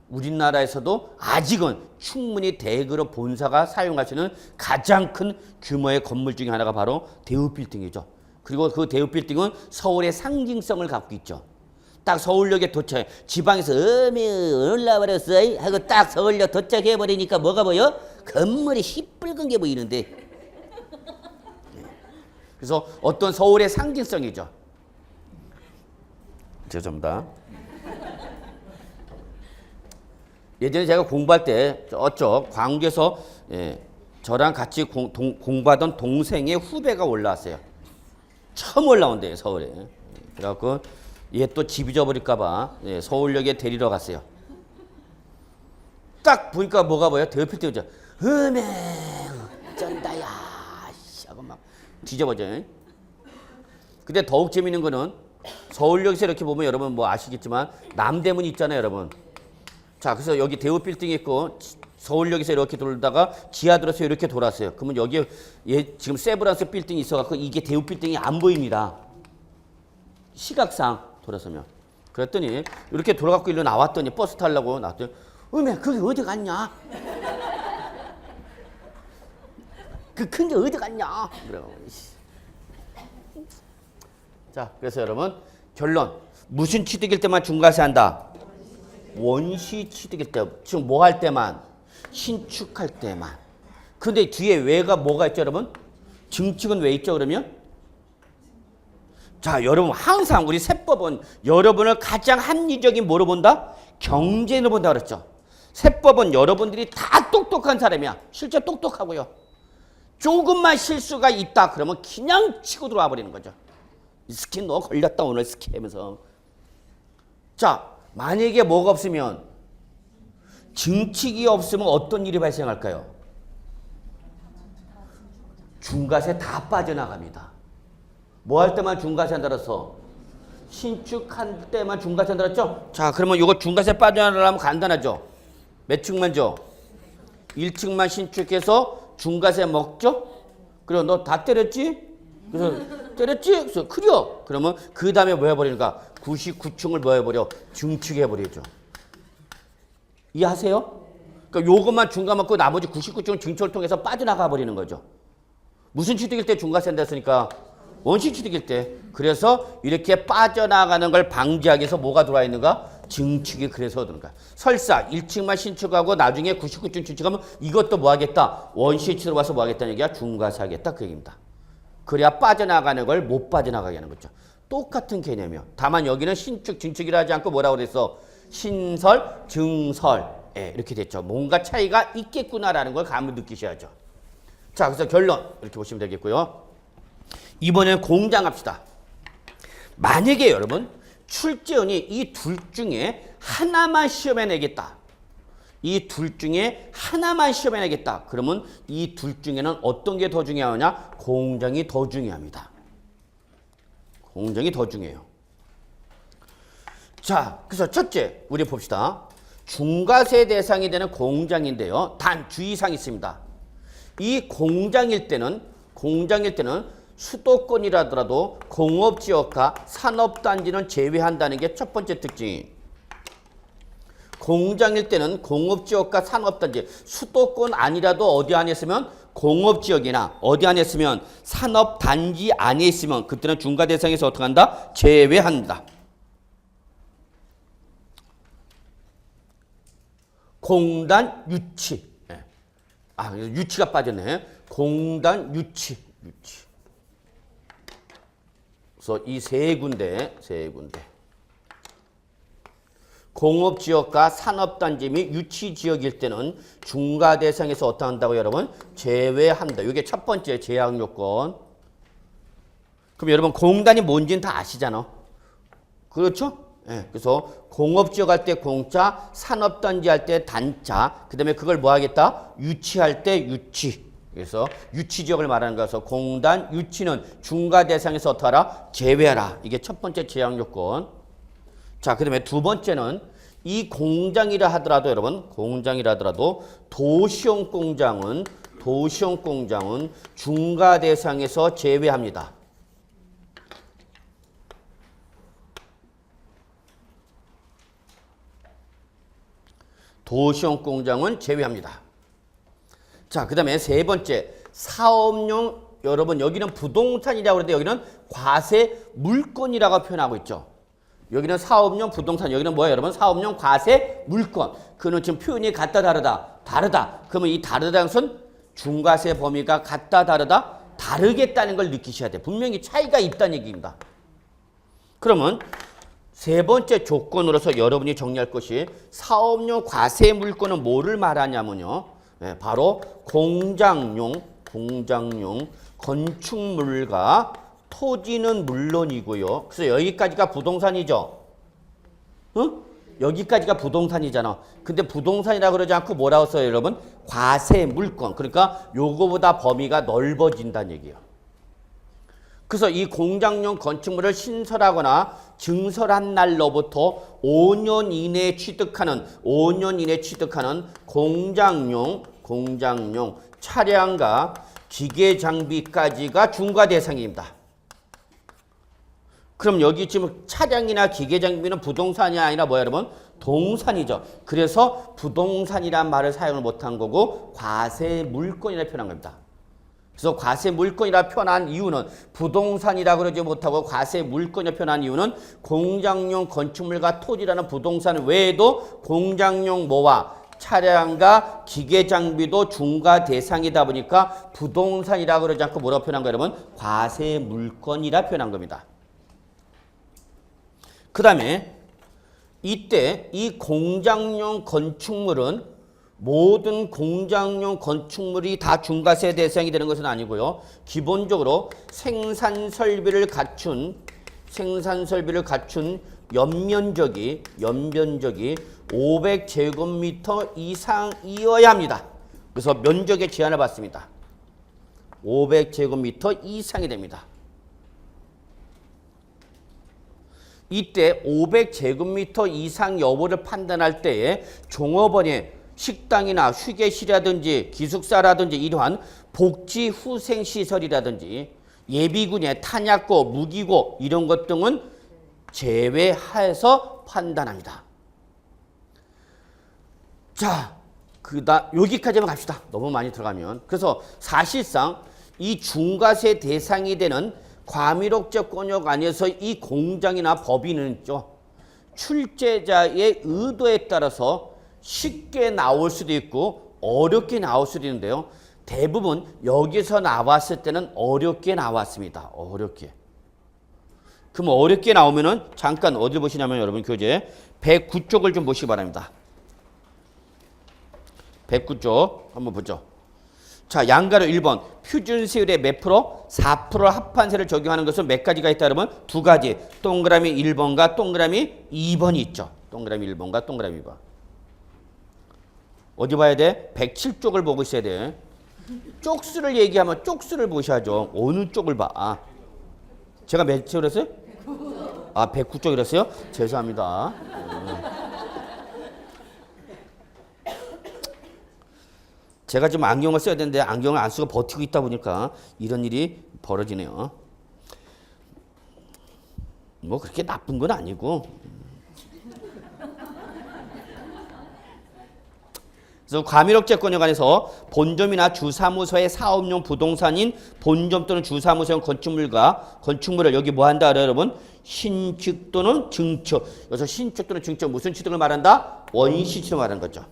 우리나라에서도 아직은 충분히 대그룹 본사가 사용할 수 있는 가장 큰 규모의 건물 중에 하나가 바로 대우 빌딩이죠. 그리고 그 대우 빌딩은 서울의 상징성을 갖고 있죠. 딱 서울역에 도착해. 지방에서 올라버렸어 하고 딱 서울역 도착해버리니까 뭐가 보여? 건물이 시뻘건 게 보이는데. 그래서 어떤 서울의 상징성이죠. 죄송합니다. 예전에 제가 공부할 때 저쪽 광주에서 저랑 같이 공부하던 동생의 후배가 올라왔어요. 처음 올라온대요, 서울에. 그래갖고 얘 또 집 잊어버릴까봐 서울역에 데리러 갔어요. 딱 보니까 뭐가 보여? 대표팀이죠. 쩐다야 하고 막 뒤져보죠. 근데 더욱 재밌는 거는 서울역에서 이렇게 보면 여러분 뭐 아시겠지만 남대문 있잖아요, 여러분. 자, 그래서 여기 대우 빌딩이 있고 서울역에서 이렇게 돌다가 지하 들어서 이렇게 돌았어요. 그러면 여기 지금 세브란스 빌딩이 있어갖고 이게 대우 빌딩이 안 보입니다. 시각상 돌아서면. 그랬더니 이렇게 돌아갖고 일로 나왔더니 버스 타려고 나왔더니 그게 어디 갔냐? 그 큰 게 어디 갔냐? 그래. 자, 그래서 여러분 결론. 무슨 취득일 때만 중과세 한다? 원시 취득일 때. 지금 뭐 할 때만? 신축할 때만. 근데 뒤에 왜가 뭐가 있죠, 여러분? 증축은 왜 있죠, 그러면? 자, 여러분 항상 우리 세법은 여러분을 가장 합리적인 뭐로 본다? 경제로 본다 그랬죠. 세법은 여러분들이 다 똑똑한 사람이야. 실제 똑똑하고요. 조금만 실수가 있다 그러면 그냥 치고 들어와 버리는 거죠. 스키 너 걸렸다 오늘 스키 하면서. 자, 만약에 뭐가 없으면 증축이 없으면 어떤 일이 발생할까요? 중과세 다 빠져나갑니다. 뭐 할 때만 중과세 한다라서 신축할 때만 중과세 한다랬죠? 자, 그러면 이거 중과세 빠져나가려면 간단하죠. 몇 층만 줘? 1층만 신축해서 중과세 먹죠? 그리고 너 다 때렸지? 그래서 때렸지? 그래서 그려. 그러면 그 다음에 뭐 해버리는가? 99층을 뭐 해버려? 증축해버리죠. 이해하세요? 그러니까 요것만 중과 먹고 나머지 99층은 증축을 통해서 빠져나가 버리는 거죠. 무슨 취득일 때 중과세 한다했으니까? 원시 취득일 때. 그래서 이렇게 빠져나가는 걸 방지하기 위해서 뭐가 들어와 있는가? 증축이 그래서 들어가. 설사 1층만 신축하고 나중에 99층 증축하면 이것도 뭐 하겠다? 원시 취득으로 와서 뭐 하겠다는 얘기야? 중과세 하겠다 그 얘기입니다. 그래야 빠져나가는 걸 못 빠져나가게 하는 거죠. 똑같은 개념이요. 다만 여기는 신축, 증축이라 하지 않고 뭐라고 그랬어? 신설, 증설. 이렇게 됐죠. 뭔가 차이가 있겠구나라는 걸 감을 느끼셔야죠. 자, 그래서 결론 이렇게 보시면 되겠고요. 이번엔 공장 합시다. 만약에 여러분 출제원이 이 둘 중에 하나만 시험에 내겠다. 이 둘 중에 하나만 시험에 내겠다. 그러면 이 둘 중에는 어떤 게 더 중요하냐? 공장이 더 중요합니다. 공장이 더 중요해요. 자, 그래서 첫째 우리 봅시다. 중과세 대상이 되는 공장인데요. 단 주의사항이 있습니다. 이 공장일 때는 수도권이라더라도 공업지역과 산업단지는 제외한다는 게 첫 번째 특징이. 공장일 때는 공업지역과 산업단지, 수도권 아니라도 어디 안에 있으면 공업지역이나 어디 안에 있으면 산업단지 안에 있으면 그때는 중과 대상에서 어떻게 한다? 제외한다. 공단 유치. 유치가 빠졌네. 공단 유치. 그래서 이 세 군데. 공업지역과 산업단지 및 유치지역일 때는 중과 대상에서 어떻게 한다고 여러분? 제외한다. 이게 첫 번째 제약 요건. 그럼 여러분 공단이 뭔지는 다 아시잖아. 그렇죠? 예, 그래서 공업지역 할 때 공자, 산업단지 할 때 단자, 그 다음에 그걸 뭐 하겠다? 유치할 때 유치. 그래서 유치지역을 말하는 거라서 공단, 유치는 중과 대상에서 어떻게 하라? 제외하라. 이게 첫 번째 제약 요건. 자, 그 다음에 두 번째는 이 공장이라 하더라도 여러분, 공장이라 하더라도 도시용 공장은 중과 대상에서 제외합니다. 도시용 공장은 제외합니다. 자, 그 다음에 세 번째, 사업용, 여러분 여기는 부동산이라고 그러는데 여기는 과세 물건이라고 표현하고 있죠. 여기는 사업용 부동산, 여기는 뭐예요 여러분? 사업용 과세 물건. 그는 지금 표현이 같다 다르다. 그러면 이 다르다는 것은 중과세 범위가 같다 다르다? 다르겠다는 걸 느끼셔야 돼요. 분명히 차이가 있다는 얘기입니다. 그러면 세 번째 조건으로서 여러분이 정리할 것이 사업용 과세 물건은 뭐를 말하냐면요. 네, 바로 공장용 건축물과 토지는 물론이고요. 그래서 여기까지가 부동산이죠. 응? 여기까지가 부동산이잖아. 근데 부동산이라고 그러지 않고 뭐라고 써요, 여러분? 과세 물건. 그러니까 요거보다 범위가 넓어진다는 얘기예요. 그래서 이 공장용 건축물을 신설하거나 증설한 날로부터 5년 이내에 취득하는 공장용 차량과 기계 장비까지가 중과 대상입니다. 그럼 여기 지금 차량이나 기계 장비는 부동산이 아니라 뭐야 여러분? 동산이죠. 그래서 부동산이란 말을 사용을 못한 거고 과세 물건이라 표현한 겁니다. 그래서 과세 물건이라 표현한 이유는 부동산이라 그러지 못하고 과세 물건이라 표현한 이유는 공장용 건축물과 토지라는 부동산 외에도 공장용 뭐와 차량과 기계 장비도 중과 대상이다 보니까 부동산이라 그러지 않고 뭐라고 표현한 거예요 여러분? 과세 물건이라 표현한 겁니다. 그 다음에 이때 이 공장용 건축물은 모든 공장용 건축물이 다 중과세 대상이 되는 것은 아니고요. 기본적으로 생산 설비를 갖춘 연면적이 500제곱미터 이상이어야 합니다. 그래서 면적의 제한을 받습니다. 500제곱미터 이상이 됩니다. 이때 500제곱미터 이상 여부를 판단할 때에 종업원의 식당이나 휴게실이라든지 기숙사라든지 이러한 복지 후생시설이라든지 예비군의 탄약고, 무기고 이런 것 등은 제외해서 판단합니다. 자, 여기까지만 갑시다. 너무 많이 들어가면. 그래서 사실상 이 중과세 대상이 되는 과밀옥제권역 안에서 이 공장이나 법인은 있죠. 출제자의 의도에 따라서 쉽게 나올 수도 있고 어렵게 나올 수도 있는데요. 대부분 여기서 나왔을 때는 어렵게 나왔습니다. 어렵게. 그럼 어렵게 나오면은 잠깐 어디 보시냐면 여러분 교재 109쪽을 좀 보시기 바랍니다. 109쪽 한번 보죠. 자, 양가로 1번 표준세율의 몇 프로? 4% 합판세를 적용하는 것은 몇 가지가 있다 여러분? 두 가지. 동그라미 1번과 동그라미 2번이 있죠. 동그라미 1번과 동그라미 2번. 어디 봐야 돼? 107쪽을 보고 있어야 돼. 쪽수를 얘기하면 쪽수를 보셔야죠. 어느 쪽을 봐? 제가 몇 쪽을 했어요? 109쪽을 했어요? 죄송합니다. 제가 지금 안경을 써야 되는데 안경을 안 쓰고 버티고 있다 보니까 이런 일이 벌어지네요. 뭐 그렇게 나쁜 건 아니고. 그래서 과밀옥제권에 관해서 본점이나 주사무소의 사업용 부동산인 본점 또는 주사무소용 건축물을 여기 뭐 한다 여러분? 신축 또는 증축. 여기서 신축 또는 증축 무슨 취득을 말한다? 원시 취득을 말하는 거죠.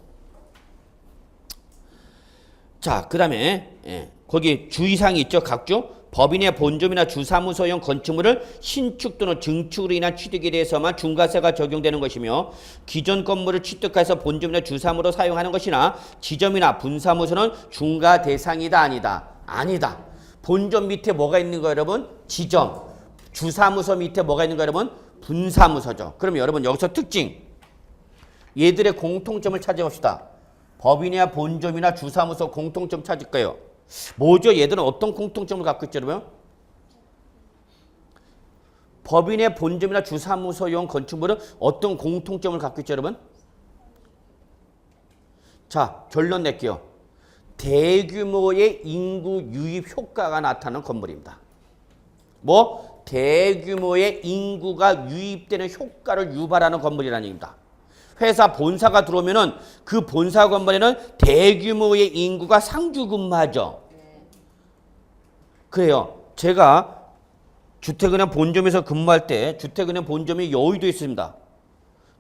자, 그 다음에 거기 주의사항이 있죠. 각주 법인의 본점이나 주사무소용 건축물을 신축 또는 증축으로 인한 취득에 대해서만 중과세가 적용되는 것이며 기존 건물을 취득해서 본점이나 주사무로 사용하는 것이나 지점이나 분사무소는 중과 대상이다 아니다. 아니다. 본점 밑에 뭐가 있는 거예요 여러분? 지점. 주사무소 밑에 뭐가 있는 거예요 여러분? 분사무소죠. 그럼 여러분 여기서 특징. 얘들의 공통점을 찾아봅시다. 법인이나 본점이나 주사무소 공통점 찾을 거예요. 뭐죠? 얘들은 어떤 공통점을 갖고 있죠, 여러분? 법인의 본점이나 주사무소용 건축물은 어떤 공통점을 갖고 있죠, 여러분? 자, 결론 낼게요. 대규모의 인구 유입 효과가 나타나는 건물입니다. 뭐? 대규모의 인구가 유입되는 효과를 유발하는 건물이라는 얘기입니다. 회사 본사가 들어오면은 그 본사 건물에는 대규모의 인구가 상주 근무하죠. 그래요. 제가 주택은행 본점에서 근무할 때 주택은행 본점이 여의도에 있습니다.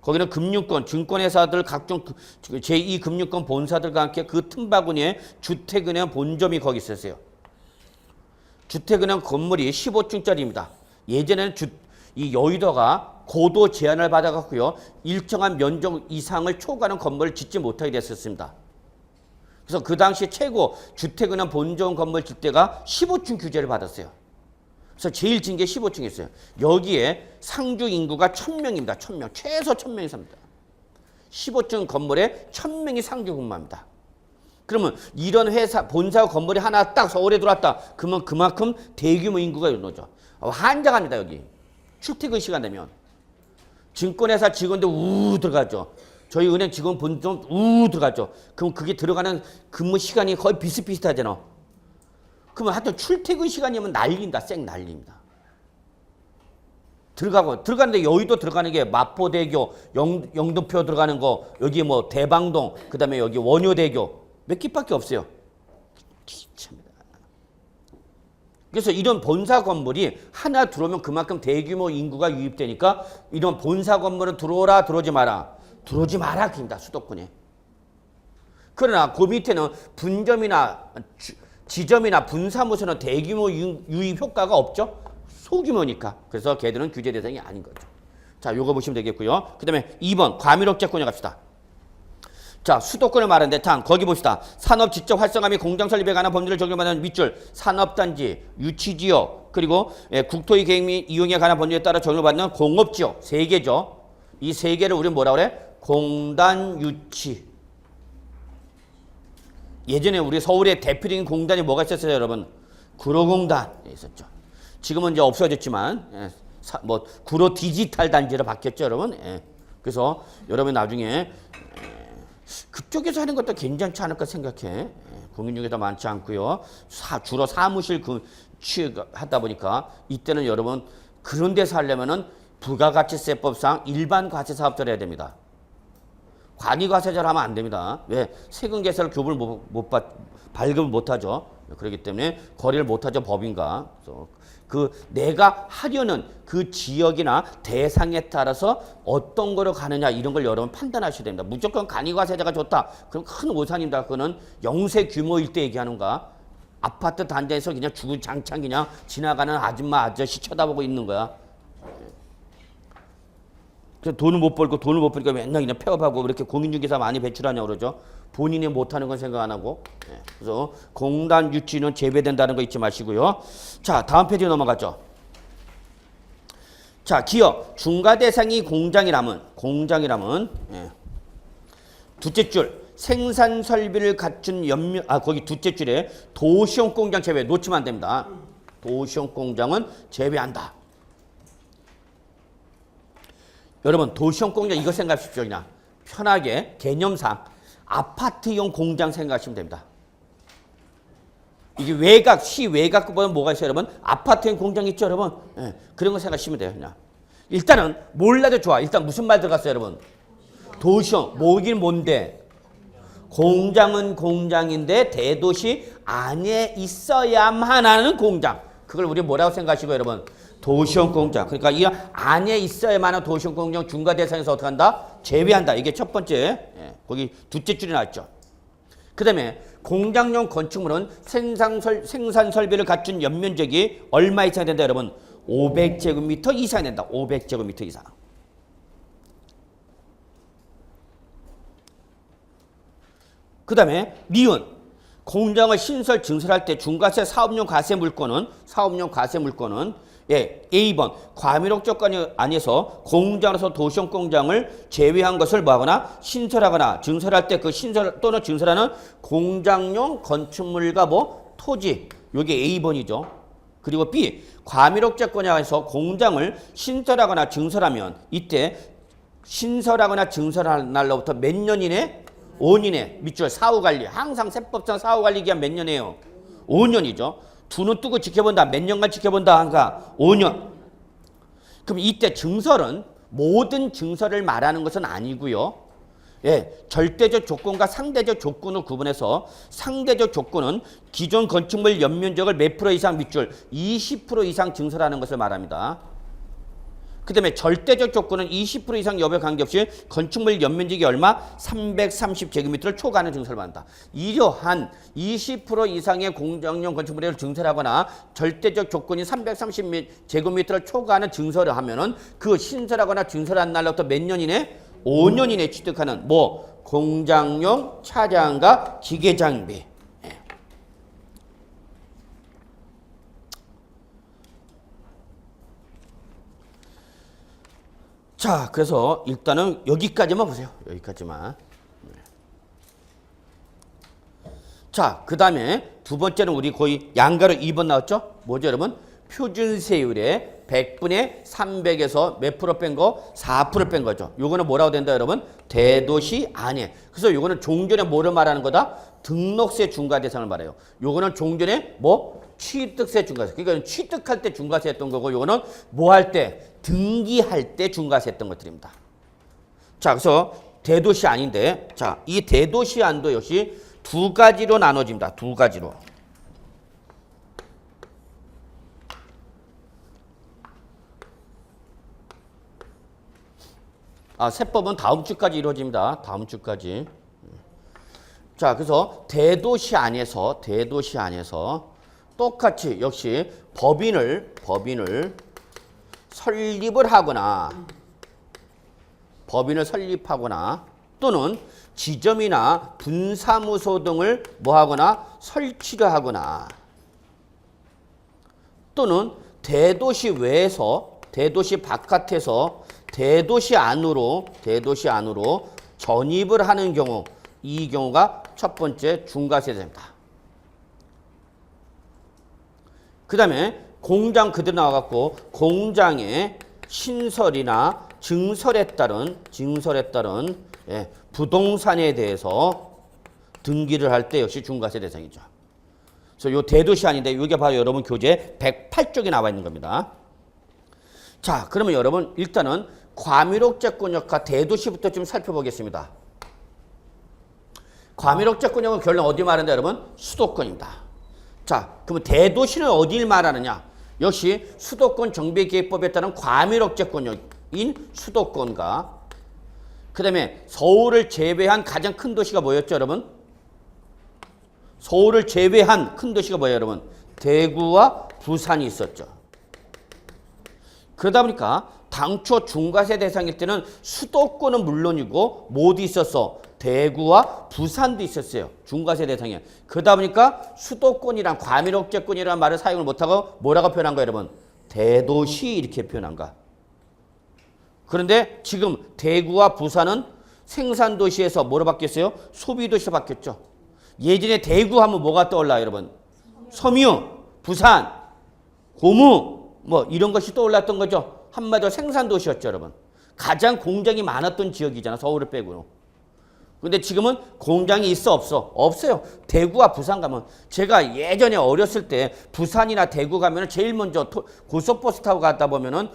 거기는 금융권, 증권회사들 각종 제2금융권 본사들과 함께 그 틈바구니에 주택은행 본점이 거기 있었어요. 주택은행 건물이 15층짜리입니다. 예전에는 이 여의도가 고도 제한을 받아갖고요. 일정한 면적 이상을 초과하는 건물을 짓지 못하게 됐었습니다. 그래서 그 당시 최고 주택은행 본점 건물 질 때가 15층 규제를 받았어요. 그래서 제일 진 게 15층이었어요. 여기에 상주 인구가 1000명입니다. 1000명. 최소 1000명이 삽니다. 15층 건물에 1000명이 상주 근무합니다. 그러면 이런 회사, 본사 건물이 하나 딱 서울에 들어왔다. 그러면 그만큼 대규모 인구가 일어나죠. 환장합니다, 여기. 출퇴근 시간 되면. 증권회사 직원들 들어가죠. 저희 은행 직원 본점 들어가죠. 그럼 그게 들어가는 근무 시간이 거의 비슷비슷하잖아. 그러면 하여튼 출퇴근 시간이면 난리입니다. 쌩 난리입니다. 들어가는데 여의도 들어가는 게 마포대교, 영등포 들어가는 거, 여기 뭐 대방동, 그 다음에 여기 원효대교 몇 개밖에 없어요. 참입니다. 그래서 이런 본사 건물이 하나 들어오면 그만큼 대규모 인구가 유입되니까 이런 본사 건물은 들어오라 들어오지 마라. 들어오지 마라 그입니다. 수도권에. 그러나 그 밑에는 분점이나 지점이나 분사무소는 대규모 유입 효과가 없죠. 소규모니까. 그래서 걔들은 규제 대상이 아닌 거죠. 자, 요거 보시면 되겠고요. 그 다음에 2번 과밀업자권에 갑시다. 자, 수도권을 말하는데 거기 봅시다. 산업 지적 활성화 및 공장 설립에 관한 법률을 적용하는 밑줄, 산업단지, 유치지역, 그리고 국토의 계획 및 이용에 관한 법률에 따라 적용받는 공업지역 3개죠. 이 3개를 우리는 뭐라 그래? 공단 유치. 예전에 우리 서울의 대표적인 공단이 뭐가 있었어요, 여러분? 구로공단 있었죠. 지금은 이제 없어졌지만 구로 디지털 단지로 바뀌었죠, 여러분. 그래서 여러분 나중에 그쪽에서 하는 것도 괜찮지 않을까 생각해. 공인중개사 많지 않고요. 주로 사무실 취하다 보니까 이때는 여러분 그런 데서 하려면은 부가가치세법상 일반 과세사업자를 해야 됩니다. 관이과세자를 하면 안 됩니다. 왜? 세금계산을 발급을 못하죠. 그렇기 때문에 거래를 못하죠, 법인과. 그래서 내가 하려는 그 지역이나 대상에 따라서 어떤 거로 가느냐 이런 걸 여러분 판단하셔야 됩니다. 무조건 간이과세자가 좋다. 그럼 큰 오산입니다. 그거는 영세 규모일 때 얘기하는가. 아파트 단지에서 그냥 주구장창 그냥 지나가는 아줌마 아저씨 쳐다보고 있는 거야. 그래서 돈을 못 벌니까 맨날 그냥 폐업하고 이렇게 공인중개사 많이 배출하냐고 그러죠. 본인이 못하는 건 생각 안 하고. 그래서 공단 유치는 제외된다는 거 잊지 마시고요. 자, 다음 페이지 넘어가죠. 자, 기업 중과 대상이 공장이라면 둘째 줄 생산 설비를 갖춘 거기 둘째 줄에 도시용 공장 제외 놓치면 안 됩니다. 도시용 공장은 제외한다. 여러분 도시용 공장 이거 생각하십시오. 그냥 편하게 개념상 아파트용 공장 생각하시면 됩니다. 이게 시 외곽보다 뭐가 있어요, 여러분? 아파트용 공장 있죠, 여러분? 그런 거 생각하시면 돼요, 그냥. 일단은 몰라도 좋아. 일단 무슨 말 들어갔어요, 여러분? 도시용. 뭐긴 뭔데? 공장은 공장인데 대도시 안에 있어야만 하는 공장. 그걸 우리 뭐라고 생각하시고, 여러분? 도시용 공장. 그러니까 이 안에 있어야만 하는 도시용 공장 중과 대상에서 어떻게 한다? 제외한다. 이게 첫 번째. 거기 둘째 줄이 나왔죠. 그 다음에 공장용 건축물은 생산 설비를 갖춘 연면적이 얼마 이상 된다 여러분? 500제곱미터 이상 된다. 500제곱미터 이상. 그 다음에 니은 공장을 신설 증설할 때 중과세 사업용 과세 물건은 예, A번 과밀옥 조건이 안에서 공장으로서 도시용 공장을 제외한 것을 뭐하거나 신설하거나 증설할 때 그 신설 또는 증설하는 공장용 건축물과 뭐 토지 요게 A번이죠. 그리고 B 과밀옥 조건이 안에서 공장을 신설하거나 증설하면 이때 신설하거나 증설한 날로부터 몇 년 이내? 5년 이내 밑줄 사후관리 항상 세법상 사후관리 기한 몇 년이에요? 5년이죠. 두 눈 뜨고 지켜본다. 몇 년간 지켜본다. 하니까 5년. 그럼 이때 증설은 모든 증설을 말하는 것은 아니고요. 예, 절대적 조건과 상대적 조건을 구분해서 상대적 조건은 기존 건축물 연면적을 몇 프로 이상 밑줄 20% 이상 증설하는 것을 말합니다. 그 다음에 절대적 조건은 20% 이상 여부에 관계없이 건축물 연면적이 얼마? 330제곱미터를 초과하는 증설을 받는다. 이러한 20% 이상의 공장용 건축물을 증설하거나 절대적 조건이 330제곱미터를 초과하는 증설을 하면은 그 신설하거나 증설한 날로부터 몇 년 이내? 5년 이내 취득하는 뭐 공장용 차량과 기계 장비. 자, 그래서 일단은 여기까지만 보세요. 여기까지만. 자, 그 다음에 두 번째는 우리 거의 양가로 2번 나왔죠? 뭐죠, 여러분? 표준세율의 100분의 300에서 몇 프로 뺀 거? 4% 뺀 거죠. 요거는 뭐라고 된다, 여러분? 대도시 안에. 그래서 요거는 종전에 뭐를 말하는 거다? 등록세 중과 대상을 말해요. 요거는 종전에 뭐? 취득세 중과세. 그러니까 취득할 때 중과세 했던 거고 요거는 뭐 할 때? 등기할 때 중과세 했던 것들입니다. 자, 그래서 대도시 안인데 자, 이 대도시 안도 역시 두 가지로 나눠집니다. 두 가지로. 세법은 다음 주까지 이루어집니다. 다음 주까지. 자, 그래서 대도시 안에서 똑같이 역시 법인을 설립하거나 또는 지점이나 분사무소 등을 뭐하거나 설치를 하거나 또는 대도시 외에서 대도시 바깥에서 대도시 안으로 전입을 하는 경우 이 경우가 첫 번째 중과세입니다. 그 다음에 공장 그대로 나와갖고 공장의 신설이나 증설에 따른 예, 부동산에 대해서 등기를 할 때 역시 중과세 대상이죠. 그래서 요 대도시 아닌데 이게 바로 여러분 교재 108쪽에 나와 있는 겁니다. 자, 그러면 여러분 일단은 과밀옥제권역과 대도시부터 좀 살펴보겠습니다. 과밀옥제권역은 결론 어디 말하는데 여러분? 수도권입니다. 자, 그러면 대도시는 어디를 말하느냐? 역시 수도권 정비계획법에 따른 과밀옥제권역인 수도권과 그 다음에 서울을 제외한 가장 큰 도시가 뭐였죠, 여러분? 서울을 제외한 큰 도시가 뭐예요, 여러분? 대구와 부산이 있었죠. 그러다 보니까 당초 중과세 대상일 때는 수도권은 물론이고 뭐도 있었어? 대구와 부산도 있었어요. 중과세 대상에. 그러다 보니까 수도권이랑 과밀옥제권이라는 말을 사용을 못하고 뭐라고 표현한 거예요, 여러분? 대도시 이렇게 표현한 거야. 그런데 지금 대구와 부산은 생산도시에서 뭐로 바뀌었어요? 소비도시로 바뀌었죠. 예전에 대구 하면 뭐가 떠올라요, 여러분? 섬유, 부산, 고무 뭐 이런 것이 떠올랐던 거죠. 한마디로 생산도시였죠, 여러분. 가장 공장이 많았던 지역이잖아, 서울을 빼고는. 근데 지금은 공장이 있어 없어? 없어요. 대구와 부산 가면 제가 예전에 어렸을 때 부산이나 대구 가면 제일 먼저 고속버스 타고 갔다 보면은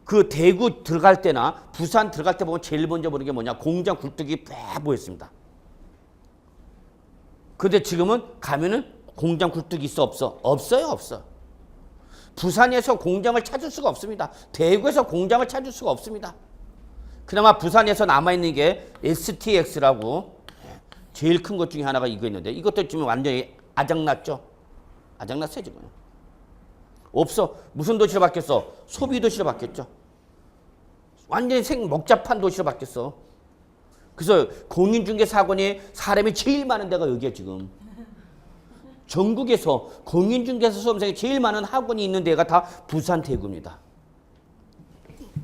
그 대구 들어갈 때나 부산 들어갈 때 보면 제일 먼저 보는 게 뭐냐? 공장 굴뚝이 쫙 보였습니다. 근데 지금은 가면은 공장 굴뚝이 있어 없어? 없어요, 없어. 부산에서 공장을 찾을 수가 없습니다. 대구에서 공장을 찾을 수가 없습니다. 그나마 부산에서 남아있는 게 STX라고 제일 큰 것 중에 하나가 이거 있는데 이것도 지금 완전히 아작났죠? 아작났어요 지금. 없어. 무슨 도시로 바뀌었어? 소비 도시로 바뀌었죠. 완전히 먹자판 도시로 바뀌었어. 그래서 공인중개사건이 사람이 제일 많은 데가 여기야 지금. 전국에서 공인중개사 수험생이 제일 많은 학원이 있는 데가 다 부산 대구입니다.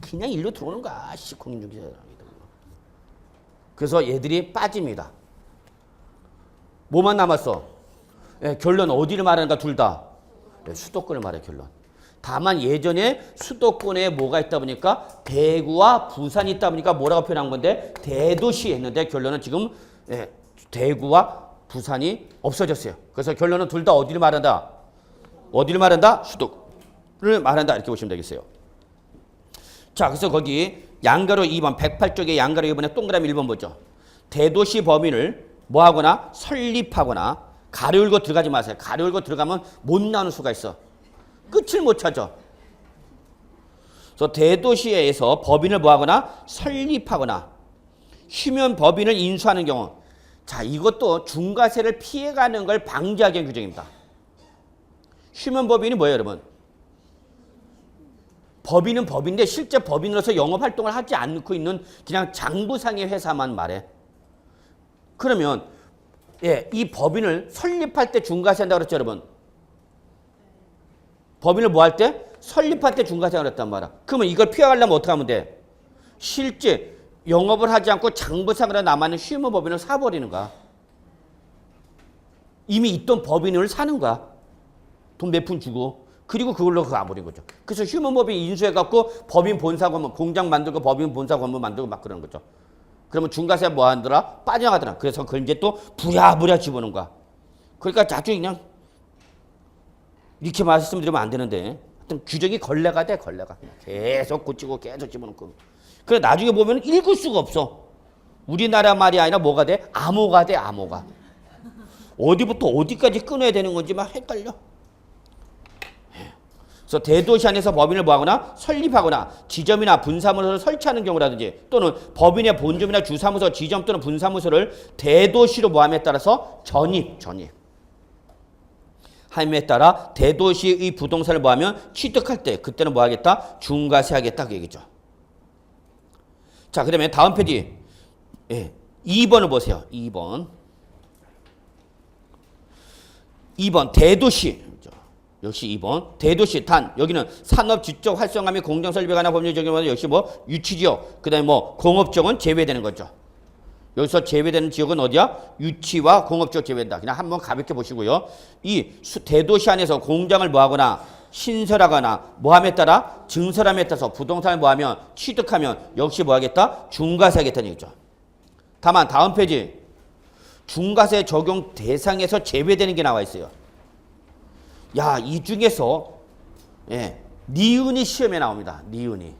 그냥 일로 들어오는 거야. 공인중개사. 그래서 얘들이 빠집니다. 뭐만 남았어? 예, 결론 어디를 말하는가 둘 다? 네, 수도권을 말해 결론. 다만 예전에 수도권에 뭐가 있다 보니까 대구와 부산이 있다 보니까 뭐라고 표현한 건데 대도시 했는데 결론은 지금 예, 대구와 부산이 없어졌어요. 그래서 결론은 둘 다 어디를 말한다? 어디를 말한다? 수도를 말한다. 이렇게 보시면 되겠어요. 자, 그래서 거기 양가로 2번 108쪽에 양가로 2번에 동그라미 1번 보죠. 대도시 범위를 뭐하거나 설립하거나 가로 열고 들어가지 마세요. 가로 열고 들어가면 못 나오는 수가 있어. 끝을 못 찾아. 그래서 대도시에서 법인을 뭐하거나 설립하거나 휴면 법인을 인수하는 경우. 자, 이것도 중과세를 피해가는 걸 방지하기 위한 규정입니다. 휴면 법인이 뭐예요, 여러분? 법인은 법인데 실제 법인으로서 영업활동을 하지 않고 있는 그냥 장부상의 회사만 말해. 그러면 예, 이 법인을 설립할 때 중과세한다고 그랬죠, 여러분? 법인을 뭐 할 때? 설립할 때 중과세한다고 그랬단 말이야. 그러면 이걸 피해가려면 어떻게 하면 돼? 실제 영업을 하지 않고 장부상으로 남아있는 휴무 법인을 사버리는 거야. 이미 있던 법인을 사는 거야. 돈 몇 푼 주고. 그리고 그걸로 그거 아무린 거죠. 그래서 휴무 법인 인수해갖고 법인 본사 건물, 공장 만들고 법인 본사 건물 만들고 막 그러는 거죠. 그러면 중과세 뭐 하더라? 빠져나가더라. 그래서 그걸 이제 또 부랴부랴 집어넣은 거야. 그러니까 자주 그냥 이렇게 말씀드리면 안 되는데 하여튼 규정이 걸레가 돼, 걸레가. 계속 고치고 계속 집어넣고. 그래 나중에 보면 읽을 수가 없어. 우리나라 말이 아니라 뭐가 돼? 암호가 돼, 암호가. 어디부터 어디까지 끊어야 되는 건지 막 헷갈려. 그래서 대도시 안에서 법인을 뭐하거나 설립하거나 지점이나 분사무소를 설치하는 경우라든지 또는 법인의 본점이나 주사무소, 지점 또는 분사무소를 대도시로 뭐함에 따라서 전입. 함에 따라 대도시의 부동산을 뭐하면 취득할 때 그때는 뭐하겠다? 중과세 하겠다 그 얘기죠. 자, 그 다음에 다음 페이지 예, 2번을 보세요. 2번 대도시. 역시 2번 대도시 단 여기는 산업 지적 활성화 및 공정 설립에 관한 법률 적용은 역시 뭐 유치지역 그다음에 뭐 공업지역은 제외되는 거죠. 여기서 제외되는 지역은 어디야? 유치와 공업지역 제외된다. 그냥 한번 가볍게 보시고요. 이 대도시 안에서 공장을 뭐하거나 신설하거나 뭐함에 따라 증설함에 따라서 부동산을 뭐하면 취득하면 역시 뭐하겠다? 중과세 하겠다는 얘기죠. 다만 다음 페이지 중과세 적용 대상에서 제외되는 게 나와 있어요. 야, 이 중에서 예, 니은이 시험에 나옵니다. 니은이.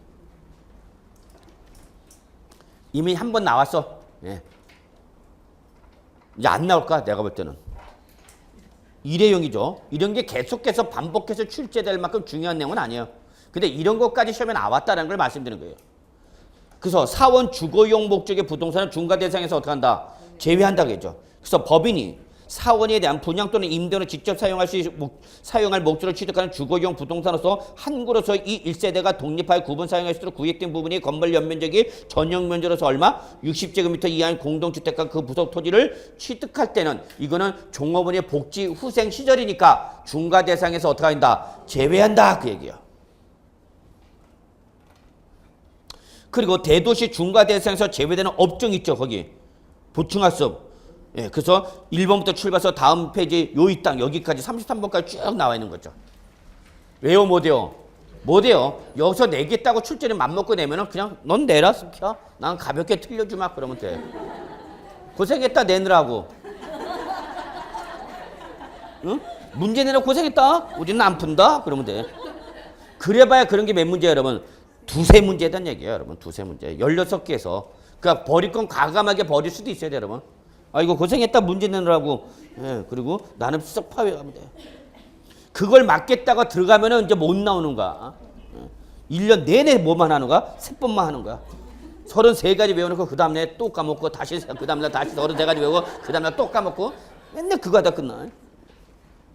이미 한 번 나왔어. 예. 이제 안 나올까? 내가 볼 때는. 일회용이죠. 이런 게 계속해서 반복해서 출제될 만큼 중요한 내용은 아니에요. 근데 이런 것까지 시험에 나왔다는 걸 말씀드리는 거예요. 그래서 사원 주거용 목적의 부동산을 중과 대상에서 어떻게 한다? 제외한다고 했죠. 그래서 법인이 사원에 대한 분양 또는 임대로 직접 사용할 목적으로 취득하는 주거용 부동산으로서 한 곳으로서 이 1세대가 독립하여 구분 사용할 수 있도록 구획된 부분이 건물 연면적이 전용 면적으로서 얼마? 60제곱미터 이하인 공동주택과 그 부속 토지를 취득할 때는 이거는 종업원의 복지 후생 시절이니까 중과 대상에서 어떻게 한다? 제외한다 그 얘기야. 그리고 대도시 중과 대상에서 제외되는 업종이 있죠. 거기 보충학습. 예, 그래서 1번부터 출발해서 다음 페이지 요이 땅 여기까지 33번까지 쭉 나와 있는 거죠. 왜요? 못 돼요? 못 돼요. 여기서 내겠다고 출제를 맘먹고 내면은 그냥 넌 내라 스키야. 난 가볍게 틀려주마 그러면 돼. 고생했다 내느라고. 응? 문제 내라 고생했다. 우리는 안 푼다. 그러면 돼. 그래봐야 그런 게 몇 문제예요, 여러분? 두세 문제란 얘기예요, 여러분. 두세 문제. 16개에서. 그러니까 버릴 건 과감하게 버릴 수도 있어야 돼요, 여러분. 아, 이거 고생했다 문제 내느라고. 예, 그리고 나는 쓱 파괴하면 돼. 그걸 맞겠다고 들어가면은 이제 못 나오는 거야. 1년 내내 뭐만 하는 거야? 세번만 하는 거야. 33가지 외워놓고 그 다음날 또 까먹고 다시 그 다음날 다시 33가지 외우고 그 다음날 또 까먹고 맨날 그거 하다 끝나.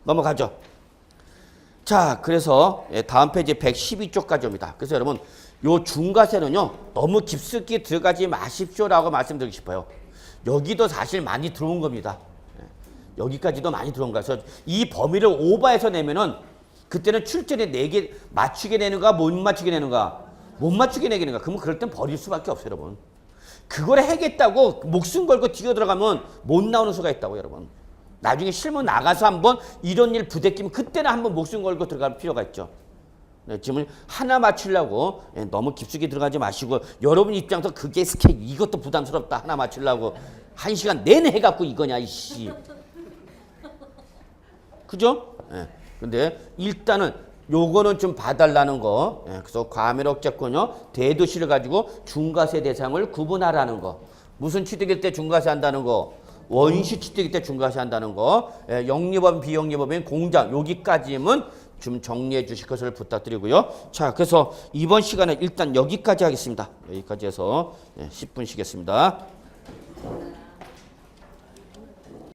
넘어가죠. 자, 그래서 다음 페이지 112쪽까지 옵니다. 그래서 여러분 요 중과세는요 너무 깊숙이 들어가지 마십시오라고 말씀드리고 싶어요. 여기도 사실 많이 들어온 겁니다. 여기까지도 많이 들어온 거야. 그래서 이 범위를 오버해서 내면은 그때는 출제에 4개 맞추게 내는가 못 맞추게 내는가 못 맞추게 내기는가 그러면 그럴 땐 버릴 수밖에 없어요, 여러분. 그걸 해겠다고 목숨 걸고 뛰어 들어가면 못 나오는 수가 있다고, 여러분. 나중에 실무 나가서 한번 이런 일 부대끼면 그때는 한번 목숨 걸고 들어갈 필요가 있죠. 네, 지금 하나 맞추려고 너무 깊숙이 들어가지 마시고 여러분 입장에서 그게 이것도 부담스럽다. 하나 맞추려고 1시간 내내 해갖고 이거냐 이씨. 그죠? 예. 근데 일단은 요거는 좀 봐달라는 거. 예. 그래서 과밀억제권요 대도시를 가지고 중과세 대상을 구분하라는 거. 무슨 취득일 때 중과세 한다는 거. 원시 취득일 때 중과세 한다는 거. 예. 영리법 비영리법인 공장 여기까지는 좀 정리해 주실 것을 부탁드리고요. 자, 그래서 이번 시간에 일단 여기까지 하겠습니다. 여기까지 해서 10분 쉬겠습니다.